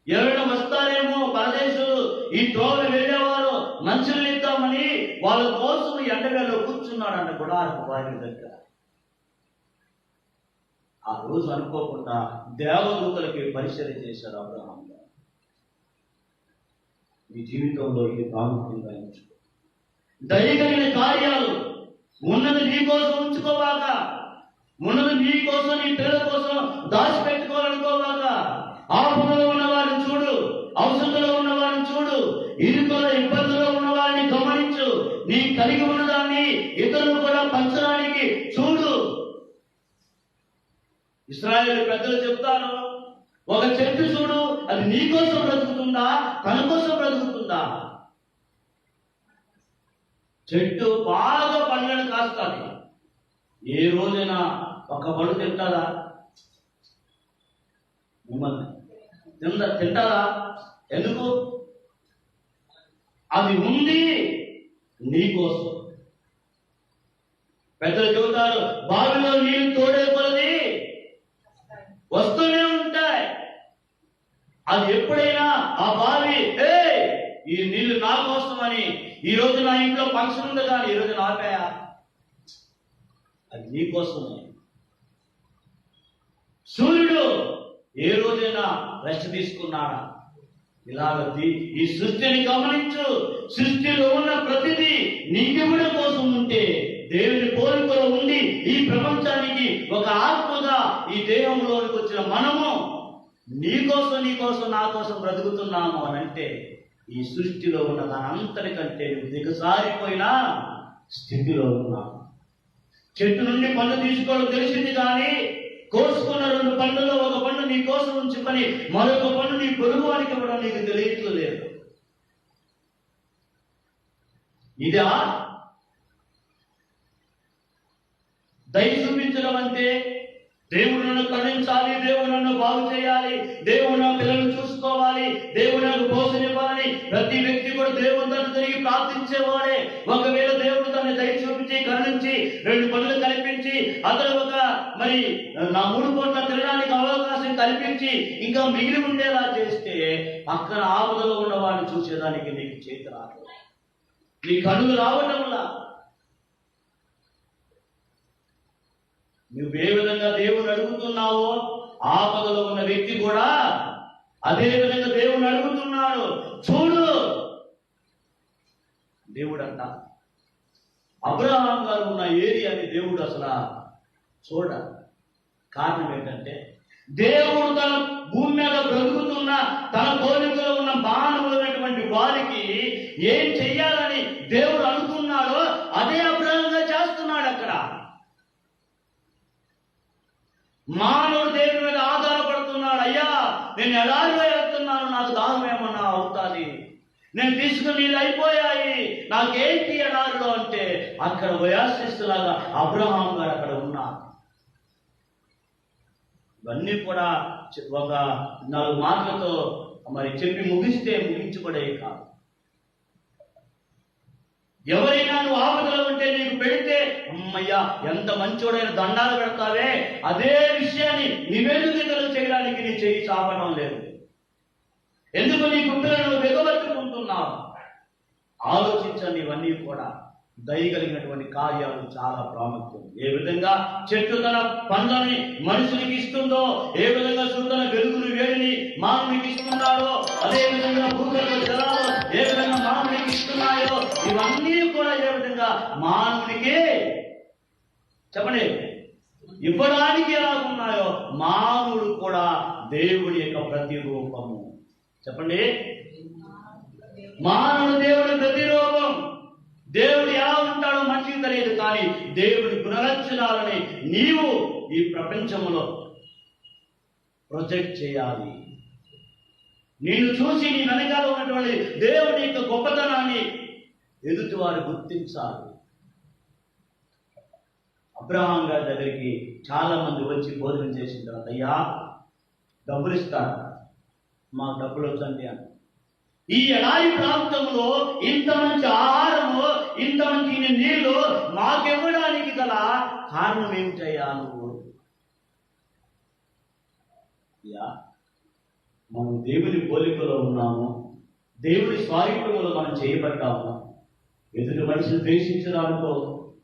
ఎవరైనా వస్తారేమో పరదేశులు, ఈ త్రోవ వెళ్ళేవారు మంచులు ఇద్దామని వాళ్ళ కోసం ఎండవేళ కూర్చున్నాడంట గుడారపు వారి దగ్గర. ఆ రోజు అనుకోకుండా దేవదూతలకి పరిచయం చేశారు అబ్రహాం గారు. మీ జీవితంలో ఇది ప్రాముఖ్యంగా ఎంచుకో. దయగలిగిన కార్యాలు ఉన్నది నీ కోసం ఉంచుకోవాక, ఉన్నది నీ కోసం, నీ పిల్లల కోసం దాచిపెట్టుకోవాలనుకోవాక. ఆపదలో ఉన్నవారిని చూడు, అవసరంలో ఉన్నవారిని చూడు, ఇరుకుల ఇబ్బందుల్లో ఉన్నవారిని గమనించు. నీ కలిగి ఉన్నదాన్ని ఇతరులు కూడా పంచడానికి చూడు. ఇశ్రాయేలు పెద్దలు చెప్తారు, ఒక చెట్టు చూడు, అది నీ కోసం బ్రతుకుతుందా, తన కోసం బ్రతుకుతుందా? చెట్టు బాగా పండ్లను కాస్తుంది. ఏ రోజైనా ఒక పళ్ళు తింటారా? మిమ్మల్ని తింటారా? ఎందుకు? అది ఉంది నీకోసం. పెద్దలు చెబుతారు, బావిలో నీళ్లు తోడే కొలది వస్తూనే ఉంటాయి. అది ఎప్పుడైనా ఆ బావి ఈ నీళ్లు నా కోసమని, ఈ రోజు నా ఇంట్లో ఫంక్షన్ ఉంది కానీ ఈ రోజు నాపాయా, అది నీ కోసమే. సూర్యుడు ఏ రోజైనా రెస్ట్ తీసుకున్నాడా? ఇలాగ ఈ సృష్టిని గమనించు. సృష్టిలో ఉన్న ప్రతిదీ నీకెవరి కోసం ఉంటే, దేవుని పోలికలో ఉండి ఈ ప్రపంచానికి ఒక ఆత్మగా ఈ దేహంలోనికి వచ్చిన మనము నీకోసం నా కోసం బ్రతుకుతున్నాము అని అంటే, ఈ సృష్టిలో ఉన్న దాని అంతటికంటే దిగసారిపోయిన స్థితిలో ఉన్నాము. చెట్టు నుండి పండు తీసుకోవడం తెలిసింది కానీ, కోసుకున్న 2 పండ్లలో ఒక పండు నీ కోసం ఉంచుకొని మరొక పండు నీ పొరుగు వారికి ఇవ్వడం నీకు తెలియట్లేదు. ఇదా దయ చూపించడం అంటే? దేవుడు నన్ను కరుణించాలి, దేవుడు నన్ను బాగు చేయాలి, దేవుడు నా పిల్లలను చూసుకోవాలి, దేవుడు నాకు భోజనం ఇవ్వాలని ప్రతి వ్యక్తి కూడా దేవుడు తను తిరిగి ప్రార్థించేవాడే. ఒకవేళ దేవుడు తను దయ చూపించి కరుణించి 2 పనులు కల్పించి అతను మరి నా 3 పూట్ల తినడానికి అవకాశం కల్పించి ఇంకా మిగిలి ఉండేలా చేస్తే, పక్కన ఆపదలో ఉన్న వాడిని చూసేదానికి నీకు చేతి రాదు, నీ కనులు రావటంలా. నువ్వు ఏ విధంగా దేవుని అడుగుతున్నావో ఆపదలో ఉన్న వ్యక్తి కూడా అదే విధంగా దేవుని అడుగుతున్నాడు. చూడు, దేవుడు అంట అబ్రహాం గారు ఉన్న ఏరియాని దేవుడు అసలు చూడ. కారణం ఏంటంటే, దేవుడు తన భూమి మీద బ్రతుకుతున్న తన పోలికలో ఉన్న మానవులైనటువంటి వారికి ఏం చెయ్యాలని దేవుడు అనుకున్నాడో అదే అబ్రహాంగా చేస్తున్నాడు. అక్కడ మానవుడు దేవుని మీద ఆధారపడుతున్నాడు. అయ్యా, నేను ఎడారిలో వెళ్తున్నాను, నాకు దాహం ఏమన్నా అవుతుంది, నేను తీసుకుని నీళ్ళు అయిపోయాయి, నాకేంటి ఎడారిలో అంటే, అక్కడ వయాసిస్తులాగా అబ్రహాం గారు అక్కడ ఉన్నారు. ఇవన్నీ కూడా ఒక 4 మాటలతో మరి చెప్పి ముగించబడే కాదు. ఎవరైనా నువ్వు ఆపదలో ఉంటే నీకు పెడితే, అమ్మయ్యా ఎంత మంచోడైన దండాలు పెడతావే, అదే విషయాన్ని నివేదికలు చేయడానికి నీ చేయి చాపడం లేదు. ఎందుకు నీ కుటుంబాలను వెగబట్టుకుంటున్నావు? ఆలోచించండి. ఇవన్నీ కూడా దయగలిగినటువంటి కార్యాలు చాలా ప్రాముఖ్యం. ఏ విధంగా చెట్టు తన పండ్లని మనుషునికి ఇస్తుందో, ఏ విధంగా తన వెలుగును వేడిని మానవునికి ఇస్తున్నారో, అదే విధంగా భూగర్భ జలాలు ఏ విధంగా మానవునికి ఇస్తున్నాయో, ఇవన్నీ కూడా ఏ విధంగా మానవునికి చెప్పండి ఇవ్వడానికి ఎలా ఉన్నాయో, మానవుడు కూడా దేవుడి యొక్క ప్రతిరూపము. చెప్పండి, మానవుడు దేవుడి ప్రతిరూపం. దేవుడు ఎలా ఉంటాడో మనిషికి తెలియదు, కానీ దేవుడి గుణలక్షణాలని నీవు ఈ ప్రపంచంలో ప్రొజెక్ట్ చేయాలి. నిన్ను చూసి నీ వెనకాల ఉన్నటువంటి దేవుడి యొక్క గొప్పతనాన్ని ఎదుటి వారు గుర్తించాలి. అబ్రహాం గారి దగ్గరికి చాలా మంది వచ్చి భోజనం చేసిన తర్వాత, అయ్యా డబ్బులు ఇస్తారు, మాకు డబ్బులు వచ్చండి అని. ఈ ఎడారి ప్రాంతంలో ఇంత మంచి ఆహారము, ఇంత మంచి నీళ్లు మాకివ్వడానికి గల కారణం ఏమిటయ్యా నువ్వు? అయ్యా, మనం దేవుని పోలికలో ఉన్నాము, దేవుని స్వారూప్యములో మనం చేయబడ్డాము. ఎదుటి మనిషిని ద్వేషించడానికో,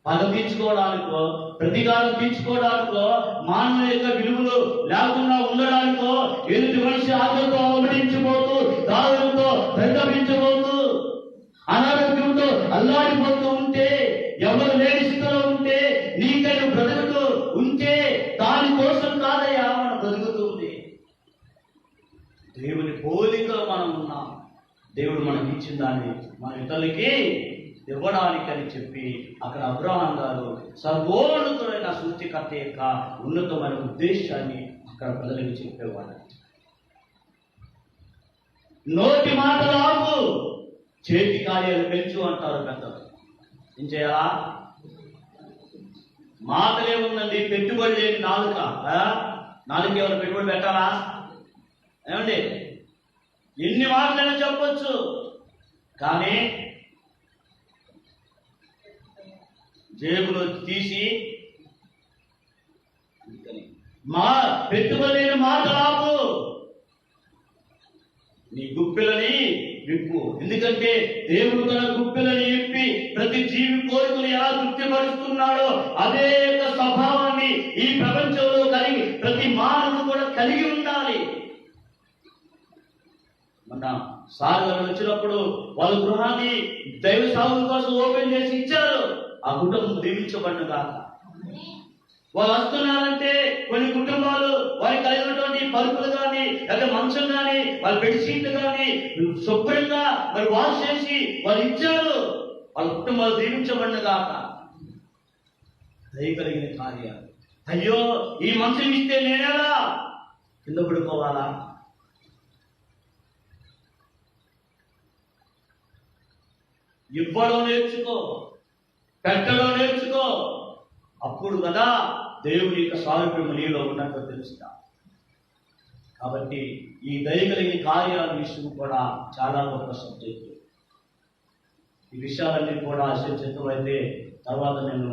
పగ తీర్చుకోవడానికో, ప్రతీకారం తీర్చుకోవడానికో, మానవ యొక్క విలువలు లేకుండా ఉండడానికో, ఎదుటి మనిషి ఆకలితో అవమరించిపోతూ, దారులతో పరితపించబోతూ, అనారోగ్యంతో అల్లాడిపోతూ ఉంటే, ఎవరు లేని స్థితిలో ఉంటే, నీకైనా బ్రతుకుతూ ఉంటే, దానికోసం కాదయ్యా మనం బ్రతుకుతుంది. దేవుని పోలికలో మనం ఉన్నాం. దేవుడు మనకి ఇచ్చిన దాన్ని మన ఇతరులకి ఇవ్వడానికి అని చెప్పి అక్కడ అబ్రహాం గారు సర్వోన్నతుడైన సృష్టికర్త యొక్క ఉన్నతమైన ఉద్దేశాన్ని అక్కడ ప్రజలకు చెప్పేవాడు. నోటి మాటలు ఆపు, చేతి కార్యాలు పెంచు అంటారు పెద్దలు. ఏం చేయాలా? మాటలే ఉందండి, పెట్టుబడి లేని నాలుక. నాలుక ఎవరు పెట్టుబడి పెట్టాలా? ఏమండి, ఎన్ని మాటలైనా చెప్పొచ్చు, కానీ జేబులో తీసి మా పెట్టుబడి మాటలాపు, నీ గుప్పిలని విప్పు. ఎందుకంటే దేవుడు తన గుప్పిలని విప్పి ప్రతి జీవి కోరికలు ఎలా తృప్తిపరుస్తున్నాడో అదే యొక్క స్వభావాన్ని ఈ ప్రపంచంలో కలిగి ప్రతి మానవుడు కూడా కలిగి ఉండాలి. మన సార్ గారు వచ్చినప్పుడు వాళ్ళ గృహాన్ని దైవ సాగు కోసం ఓపెన్ చేసి ఇచ్చారు. ఆ కుటుంబం దీవించబడిన కాక. వాళ్ళు వస్తున్నారంటే కొన్ని కుటుంబాలు వారికి కలిగినటువంటి పరుపులు కానీ, లేదా మంచం కానీ, వాళ్ళ బెడ్షీట్లు కానీ శుభ్రంగా మరి వాష్ చేసి వాళ్ళు ఇచ్చారు. వాళ్ళ కుటుంబాలు దీవించబడిన కాక. దయ కలిగిన కార్యాలు. అయ్యో, ఈ మంచం ఇస్తే నేనేలా కింద పడుకోవాలా? ఇవ్వడం నేర్చుకో, పెట్టడం నేర్చుకో. అప్పుడు కదా దేవుని యొక్క స్వారూప్యం నీలో ఉన్నట్టు తెలుస్తా. కాబట్టి ఈ దయ కలిగిన కార్యాల విషయం కూడా చాలా గొప్ప సబ్జెక్టు. ఈ విషయాలన్నీ కూడా ఆశ్చర్యచిత్తమైతే తర్వాత నేను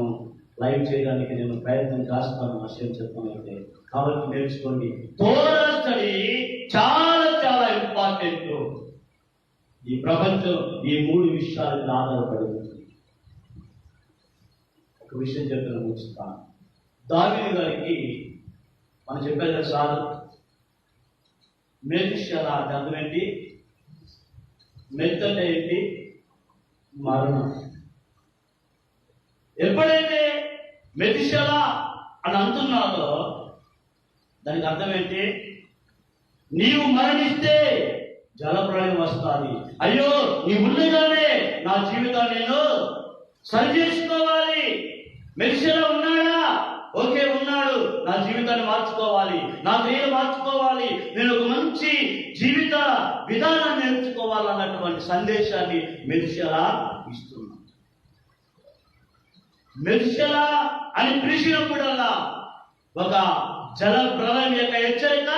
లైవ్ చేయడానికి నేను ప్రయత్నం చేస్తాను. ఆశ్చర్యచిత్తమైతే కాబట్టి నేర్చుకోండి. తోరల్ స్టడీ చాలా చాలా ఇంపార్టెంట్. ఈ ప్రపంచం ఈ మూడు విషయాలకు ఆధారపడి ఉంటుంది. ఒక విషయం చెప్పిన ముగిస్తాను. దావీదు గారికి మనం చెప్పారు కదా సార్, మెతుషెల అంటే అర్థం ఏంటి? మెత్ అంటే ఏంటి? మరణం. ఎప్పుడైతే మెతుషెల అని అంటున్నారో దానికి అర్థం ఏంటి? నీవు మరణిస్తే జలప్రళయం వస్తుంది. అయ్యో, నీ ఉండగానే నా జీవితాన్ని నేను సరి చేసుకోవాలి. మెతుషెల ఉన్నాడా? ఓకే, ఉన్నాడు. నా జీవితాన్ని మార్చుకోవాలి, నా క్రియలు మార్చుకోవాలి, నేను ఒక మంచి జీవిత విధానాన్ని నేర్చుకోవాలన్నటువంటి సందేశాన్ని మెతుషెల ఇస్తున్నాడు. మెతుషెల అని పిలిచినప్పుడల్లా ఒక జల ప్రళయం యొక్క హెచ్చరిక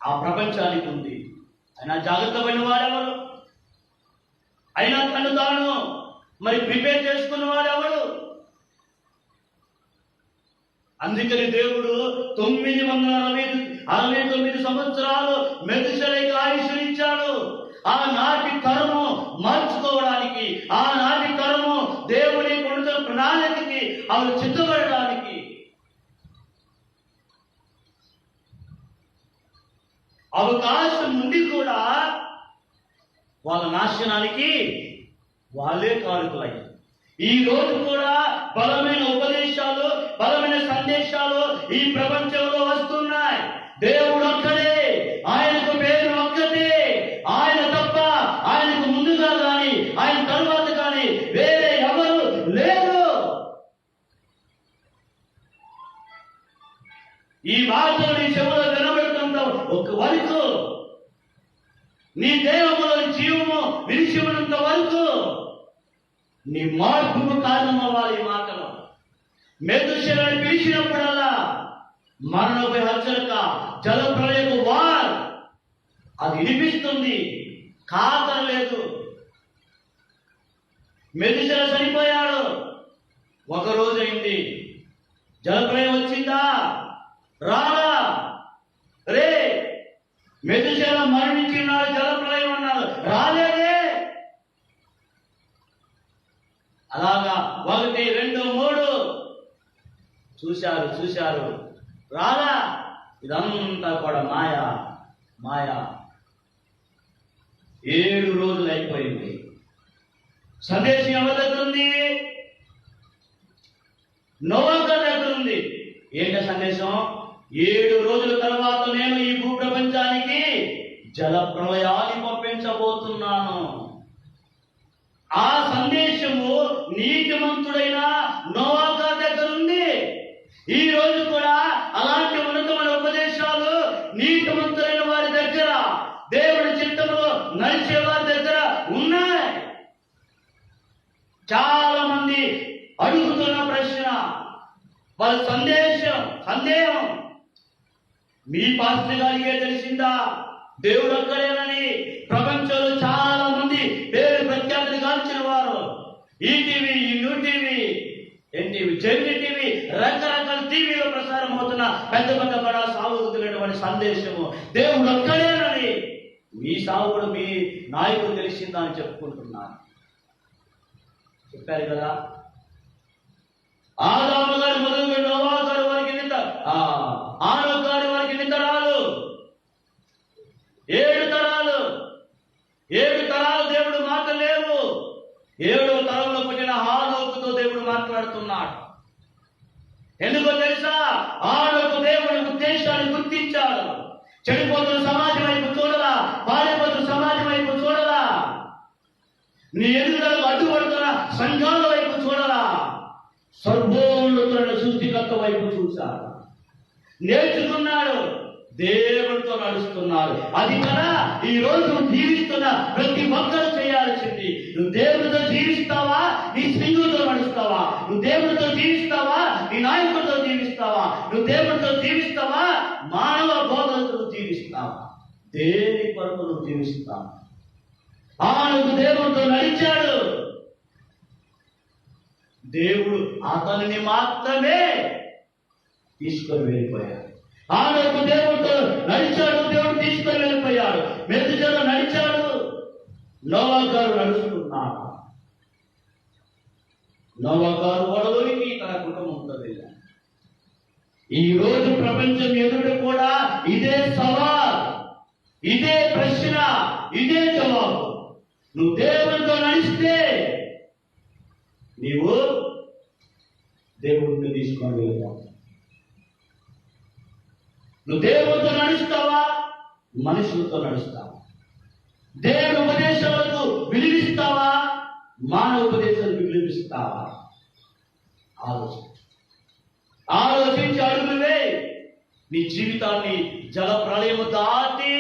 ఆ ప్రపంచానికి ఉంది. అయినా జాగ్రత్త పడిన వాడెవరు? అయినా తను తాను మరి ప్రిపేర్ చేసుకున్న వాడెవడు? అందుకని దేవుడు 969 సంవత్సరాలు మెతుషెలకు ఆయుష్ ఇచ్చాడు. ఆనాటి తరము మార్చుకోవడానికి, ఆనాటి తరము దేవుని కొడుతున్న ప్రణాళికకి అవి చిత్తపడడానికి. అవకాశం ఉండి కూడా వాళ్ళ నాశనానికి వాళ్ళే కారకులయ్యారు. ఈ రోజు కూడా బలమైన ఉపదేశాలు, బలమైన సందేశాలు ఈ ప్రపంచంలో వస్తున్నాయి. దేవుడు ఒక్కడే, ఆయనకు పేరు ఒక్కటే, ఆయన తప్ప ఆయనకు ముందుగా కానీ ఆయన తరువాత కానీ వేరే ఎవరు లేరు. ఈ మాటలు నీ చెవులో వినబడుతున్న ఒక వరకు, నీ దేహంలో జీవము విరిచినంత వరకు నీ మార్పుకు కారణమవ్వాలి. ఈ మాటలు మెతుషెలని పిలిచినప్పుడల్లా మరణపు హెచ్చరిక, జల ప్రళయపు వార్ అది వినిపిస్తుంది, కాకరలేదు. మెతుషెల చనిపోయాడు, ఒక రోజైంది. జలప్రళయం వచ్చిందా? రాలా. రే మెతుషెల మరణించినాడు, జలప్రళయం అన్నారు, రాలేదే. అలాగా 1, 2, 3 చూశారు, రాలా. ఇదంతా కూడా మాయా. 7 రోజులు అయిపోయింది. సందేశం ఎవరి దగ్గర ఉంది? నోవా గారి దగ్గర ఉంది. ఏంటి సందేశం? 7 రోజుల తర్వాత నేను ఈ భూప్రపంచానికి జల ప్రళయాన్ని పంపించబోతున్నాను. ఆ సందేశము నీతిమంతుడైన నోవా గారి దగ్గర ఉంది. ఈ రోజు కూడా అలాంటి ఉన్నతమైన ఉపదేశాలు నీతిమంతులైన వారి దగ్గర, దేవుడి చిత్తంలో నడిచే వారి దగ్గర ఉన్నాయి. చాలా మంది అడుగుతున్న ప్రశ్న, వాళ్ళ సందేహం, మీ పాస్టర్ గారికే తెలిసిందా దేవుడు ఒక్కడేనని? ప్రపంచంలో చాలా మంది దేవుడి ప్రఖ్యాతిని గాంచిన వారు, ETV, New TV, NTV, Gemini TV, రకరకాల టీవీలో ప్రసారం అవుతున్న పెద్ద కూడా సాగుతున్నటువంటి సందేశము దేవుడు ఒక్కడేనని మీ సాగుడు, మీ నాయకుడు తెలిసిందా అని చెప్పుకుంటున్నారు. చెప్పారు కదా, ఆదాము గారు మొదలు నోవా గారు వారికి ఆనో గారు వారికి ఎన్ని తరాలు? 7 తరాలు. 7 తరాలు దేవుడు మాట లేవు. 7వ తరంలో పుట్టిన హానోకుతో దేవుడు మాట్లాడుతున్నాడు. ఎందుకో తెలుసా? ఆనోకు దేవుడి ఉద్దేశాన్ని గుర్తించాడు. చెడిపోతున్న సమాజం వైపు చూడలా, పారిపోతున్న సమాజం వైపు చూడలా, నీ ఎదుగుదలకు అడ్డుపడుతున్న సంఘాల వైపు చూడలా, సర్వోన్నతులైన సృష్టికర్త వైపు చూశాడు. నేర్చుకున్నాడు, దేవుడితో నడుస్తున్నాడు. అది కదా ఈ రోజు నువ్వు జీవిస్తున్న ప్రతి ఒక్కరు చేయాల్సింది. నువ్వు దేవుడితో జీవిస్తావా, నీ స్నేహితులతో నడుస్తావా? నువ్వు దేవుడితో జీవిస్తావా, నీ నాయకుడితో జీవిస్తావా? నువ్వు దేవుడితో జీవిస్తావా, మానవ బోధనతో జీవిస్తావా? దేని కొరకు నువ్వు జీవిస్తావా? నువ్వు దేవుడితో నడిచాడు, దేవుడు అతనిని మాత్రమే తీసుకొని వెళ్ళిపోయాడు. ఆనోకు దేవుడితో నడిచాడు, దేవుడు తీసుకొని వెళ్ళిపోయాడు. మెతుషెల నడిచాడు, నోవా గారు నడుస్తున్నాడు. నోవా గారు ఓడలోనికి తన కుటుంబంతో వెళ్ళాడు. ఈ రోజు ప్రపంచం ఎదుట కూడా ఇదే సవాల్, ఇదే ప్రశ్న, ఇదే జవాబు. నువ్వు దేవుడితో నడిస్తే నీవు దేవుడిని తీసుకొని వెళ్తావు. నువ్వు దేవుడితో నడుస్తావా, మనుషులతో నడుస్తావా? దేవుడి ఉపదేశాలకు విలువిస్తావా, మానవ ఉపదేశాలకు విలువిస్తావా? ఆలోచించి అడుగులే. నీ జీవితాన్ని జల ప్రళయము దాటి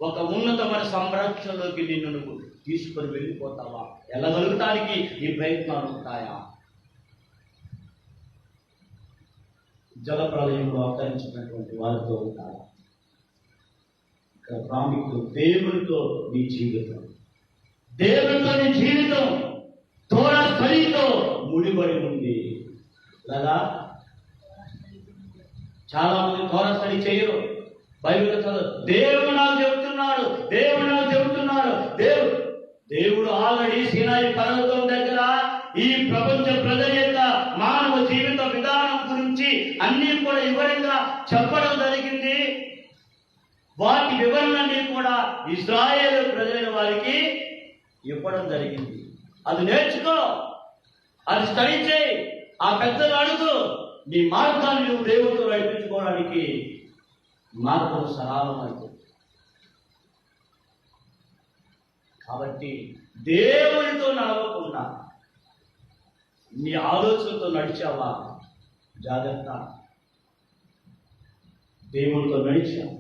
ఒక ఉన్నతమైన సంరక్షణలోకి నిన్ను నువ్వు తీసుకొని వెళ్ళిపోతావా? వెళ్ళగలుగుతానికి నీ ప్రయత్నాలు ఉంటాయా? జల ప్రళయంలో అవతరించినటువంటి వారితో ఉంటాయా? ఇక్కడ ప్రాముఖ్యం దేవునితో నీ జీవితం, దేవునితో నీ జీవితం తోడ స్థలితో ముడిపడి ఉంది. లేదా చాలా మంది తోడ స్థలి చేయరు. బైబిల్ చదువు, దేవుడు నాకు చెబుతున్నాడు, దేవుడు ఆల్రెడీ సీనాయి పర్వతం దగ్గర ఈ ప్రపంచ ప్రజల యొక్క మానవ జీవిత విధానం గురించి అన్ని కూడా వివరంగా చెప్పడం జరిగింది. వాటి వివరణని కూడా ఇశ్రాయేలు ప్రజలైన వారికి ఇవ్వడం జరిగింది. అది నేర్చుకో, అది స్టడీ చేయి, ఆ పెద్దలు అడుగు. నీ మార్గాన్ని నువ్వు దేవుడితో నడిపించుకోవడానికి మార్గం సరళమైంది. కాబట్టి దేవుడితో నడవకుండా నీ ఆలోచనతో నడిచావా? జాగ్రత్త. దేవుడితో నడిచావు.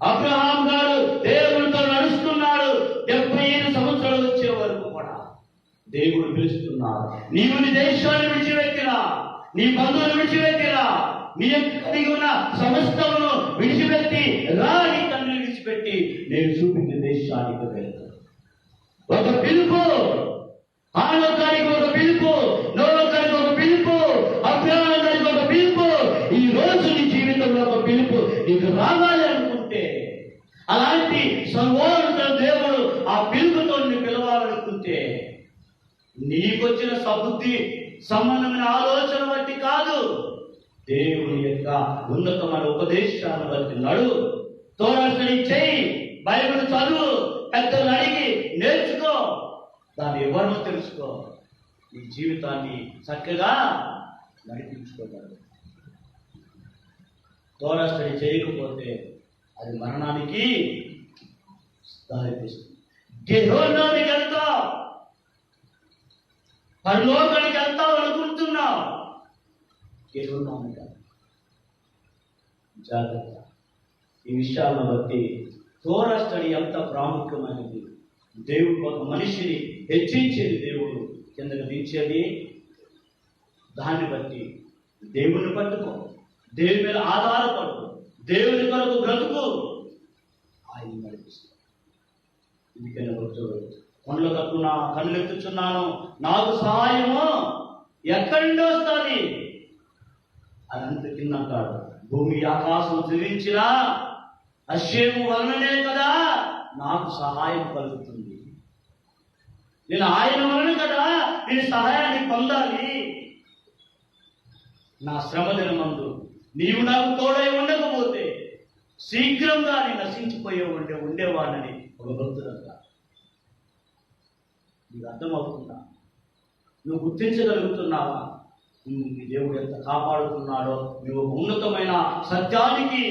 అబ్రహాం గారు దేవుడితో నడుస్తున్నాడు. 75 సంవత్సరాలు వచ్చే వరకు కూడా దేవుడు పిలుస్తున్నాడు. నీవు నీ దేశాన్ని విడిచిపెట్టినా, నీ బంధువులు విడిచిపెట్టిరా, నీ యొక్క కలిగి ఉన్న సమస్తమును విడిచిపెట్టి రా, నీ తండ్రిని విడిచిపెట్టి నేను చూపించిన దేశానికి వెళ్తాను. ఒక పిలుపు, ఆలోకానికి ఒక పిలుపు, నోలోకానికి ఒక పిలుపు, అభ్యానానికి ఒక పిలుపు. ఈ రోజు నీ జీవితంలో ఒక పిలుపు నీకు రావాలి అనుకుంటే, అలాంటి సర్వోన్నత దేవుడు ఆ పిలుపుతో నిన్ను పిలవాలనుకుంటే, నీకొచ్చిన సబుద్ధి సంబంధమైన ఆలోచన బట్టి కాదు, దేవుని యొక్క ఉన్నతమైన ఉపదేశాలను బట్టి నడు. తోరాస్టడీ చేయి, బైబిల్ చదువు, పెద్దలు అడిగి నేర్చుకో, దాని వివరణ తెలుసుకో, నీ జీవితాన్ని చక్కగా నడిపించుకోగలరు. తోరాస్టడీ చేయకపోతే అది మరణానికి దారితీస్తుంది. గెహోనానికి వెళ్తావు, పరలోకానికి వెళ్తావు అనుకుంటున్నావు, గెహోనానికి జాగ్రత్త. ఈ విషయాలను బట్టి తోరా స్టడీ ఎంత ప్రాముఖ్యమైనది. దేవుడు ఒక మనిషిని హెచ్చించేది, దేవుడు కిందకు దించేది. దాన్ని బట్టి దేవుని పట్టుకో, దేవుని మీద ఆధారపడు, దేవుని కొరకు బ్రతుకు, ఆయన నడిపిస్తాడు. ఎందుకని భక్తుడు కొండల కట్టున కన్నులెత్తుచున్నాను, నాకు సహాయము ఎక్కడి నుండి వస్తుంది అని అంత కింద అంటాడు. భూమి ఆకాశం జీవించినా అశ్వేము వలననే కదా నాకు సహాయం కలుగుతుంది. నేను ఆయన వలన కదా నేను సహాయాన్ని పొందాలి. నా శ్రమ దినమందు నీవు నాకు తోడై ఉండకపోతే శీఘ్రంగా నేను నశించిపోయే ఉండేవాడిని ఒక భక్తుడంగా. నీకు అర్థమవుతుందా? నువ్వు గుర్తించగలుగుతున్నావా? నీ దేవుడు ఎంత కాపాడుతున్నాడో, నువ్వు ఉన్నతమైన సత్యానికి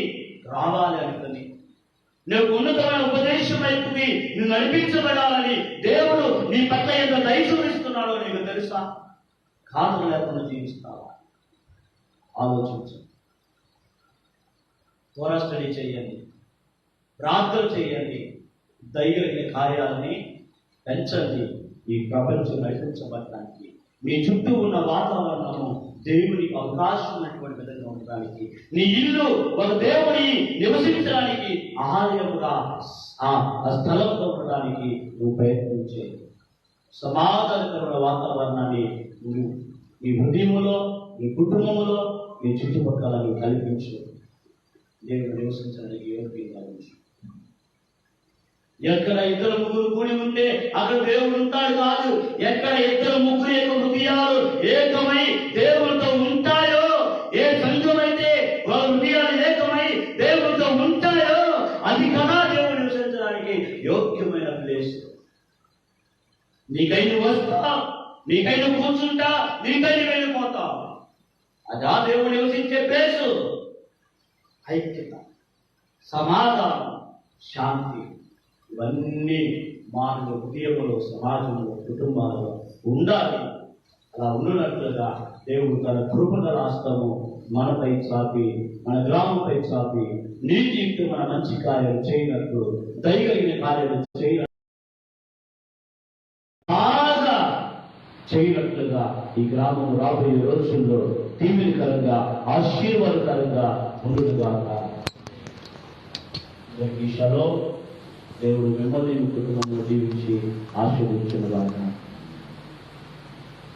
రావాలి అనుకుని, నువ్వు ఉన్నతమైన ఉపదేశం వైపుకి నువ్వు నడిపించబడాలని దేవుడు నీ పట్ల ఎంత దయ చూపిస్తున్నాడో నీకు తెలుసా? కాదు లేకుండా జీవిస్తావా? ఆలోచించు. తోరా స్టడీ చేయండి, ప్రార్థన చేయండి, దైవిక కార్యాలని పెంచండి. ఈ ప్రపంచం నడిపించబడటానికి మీ చుట్టూ ఉన్న వాతావరణము దేవునికి అవకాశం ఉన్నటువంటి విధంగా ఉండడానికి, నీ ఇల్లు ఒక దేవుని నివసించడానికి ఆలయముగా ఆ స్థలంలో ఉండడానికి నువ్వు ప్రయత్నించే సమాధానకరమైన వాతావరణాన్ని నువ్వు నీ హృదయములో, నీ కుటుంబములో, నీ చుట్టుపక్కల నువ్వు కల్పించు. దేవుడు నివసించడానికి యోగ్యంగా ఉంచు. ఎక్కడ ఇద్దరు ముగ్గురు కూడి ఉంటే అక్కడ దేవుడు ఉంటాడు కాదు. ఎక్కడ ఇద్దరు ముగ్గురు యొక్క హృదయాలు ఏకమై దేవుడితో ఉంటాయో, ఏ సంఘం అయితే వాళ్ళ హృదయాలు ఏకమై దేవుడితో ఉంటాయో, అది కదా దేవుడు నివసించడానికి యోగ్యమైన ప్లేస్. నీకై నువ్వు వస్తా, నీకై నువ్వు కూర్చుంటా, నీకై నువ్వు వెళ్ళిపోతావు. అదా దేవుడు నివసించే ప్లేసు. ఐక్యత, సమాధానం, శాంతి, ఇవన్నీ మానవ హృదయంలో, సమాజంలో, కుటుంబాలలో ఉండాలి. అలా ఉన్నట్లుగా దేవుడు తన కృపగల హస్తము మనపై చాపి, మన గ్రామంపై చాపి, నీతియుక్తమైన మంచి కార్యాలు చేయనట్లు, దయగలిగిన కార్యాలు బాగా చేయనట్లుగా ఈ గ్రామం రాబోయే రోజుల్లో దీవెనకరంగా, ఆశీర్వాదకరంగా ఉండుగాక. ఈ షలో దేవుడు మిమ్మల్ని కుటుంబంలో జీవించి ఆశీర్వదించుగాక.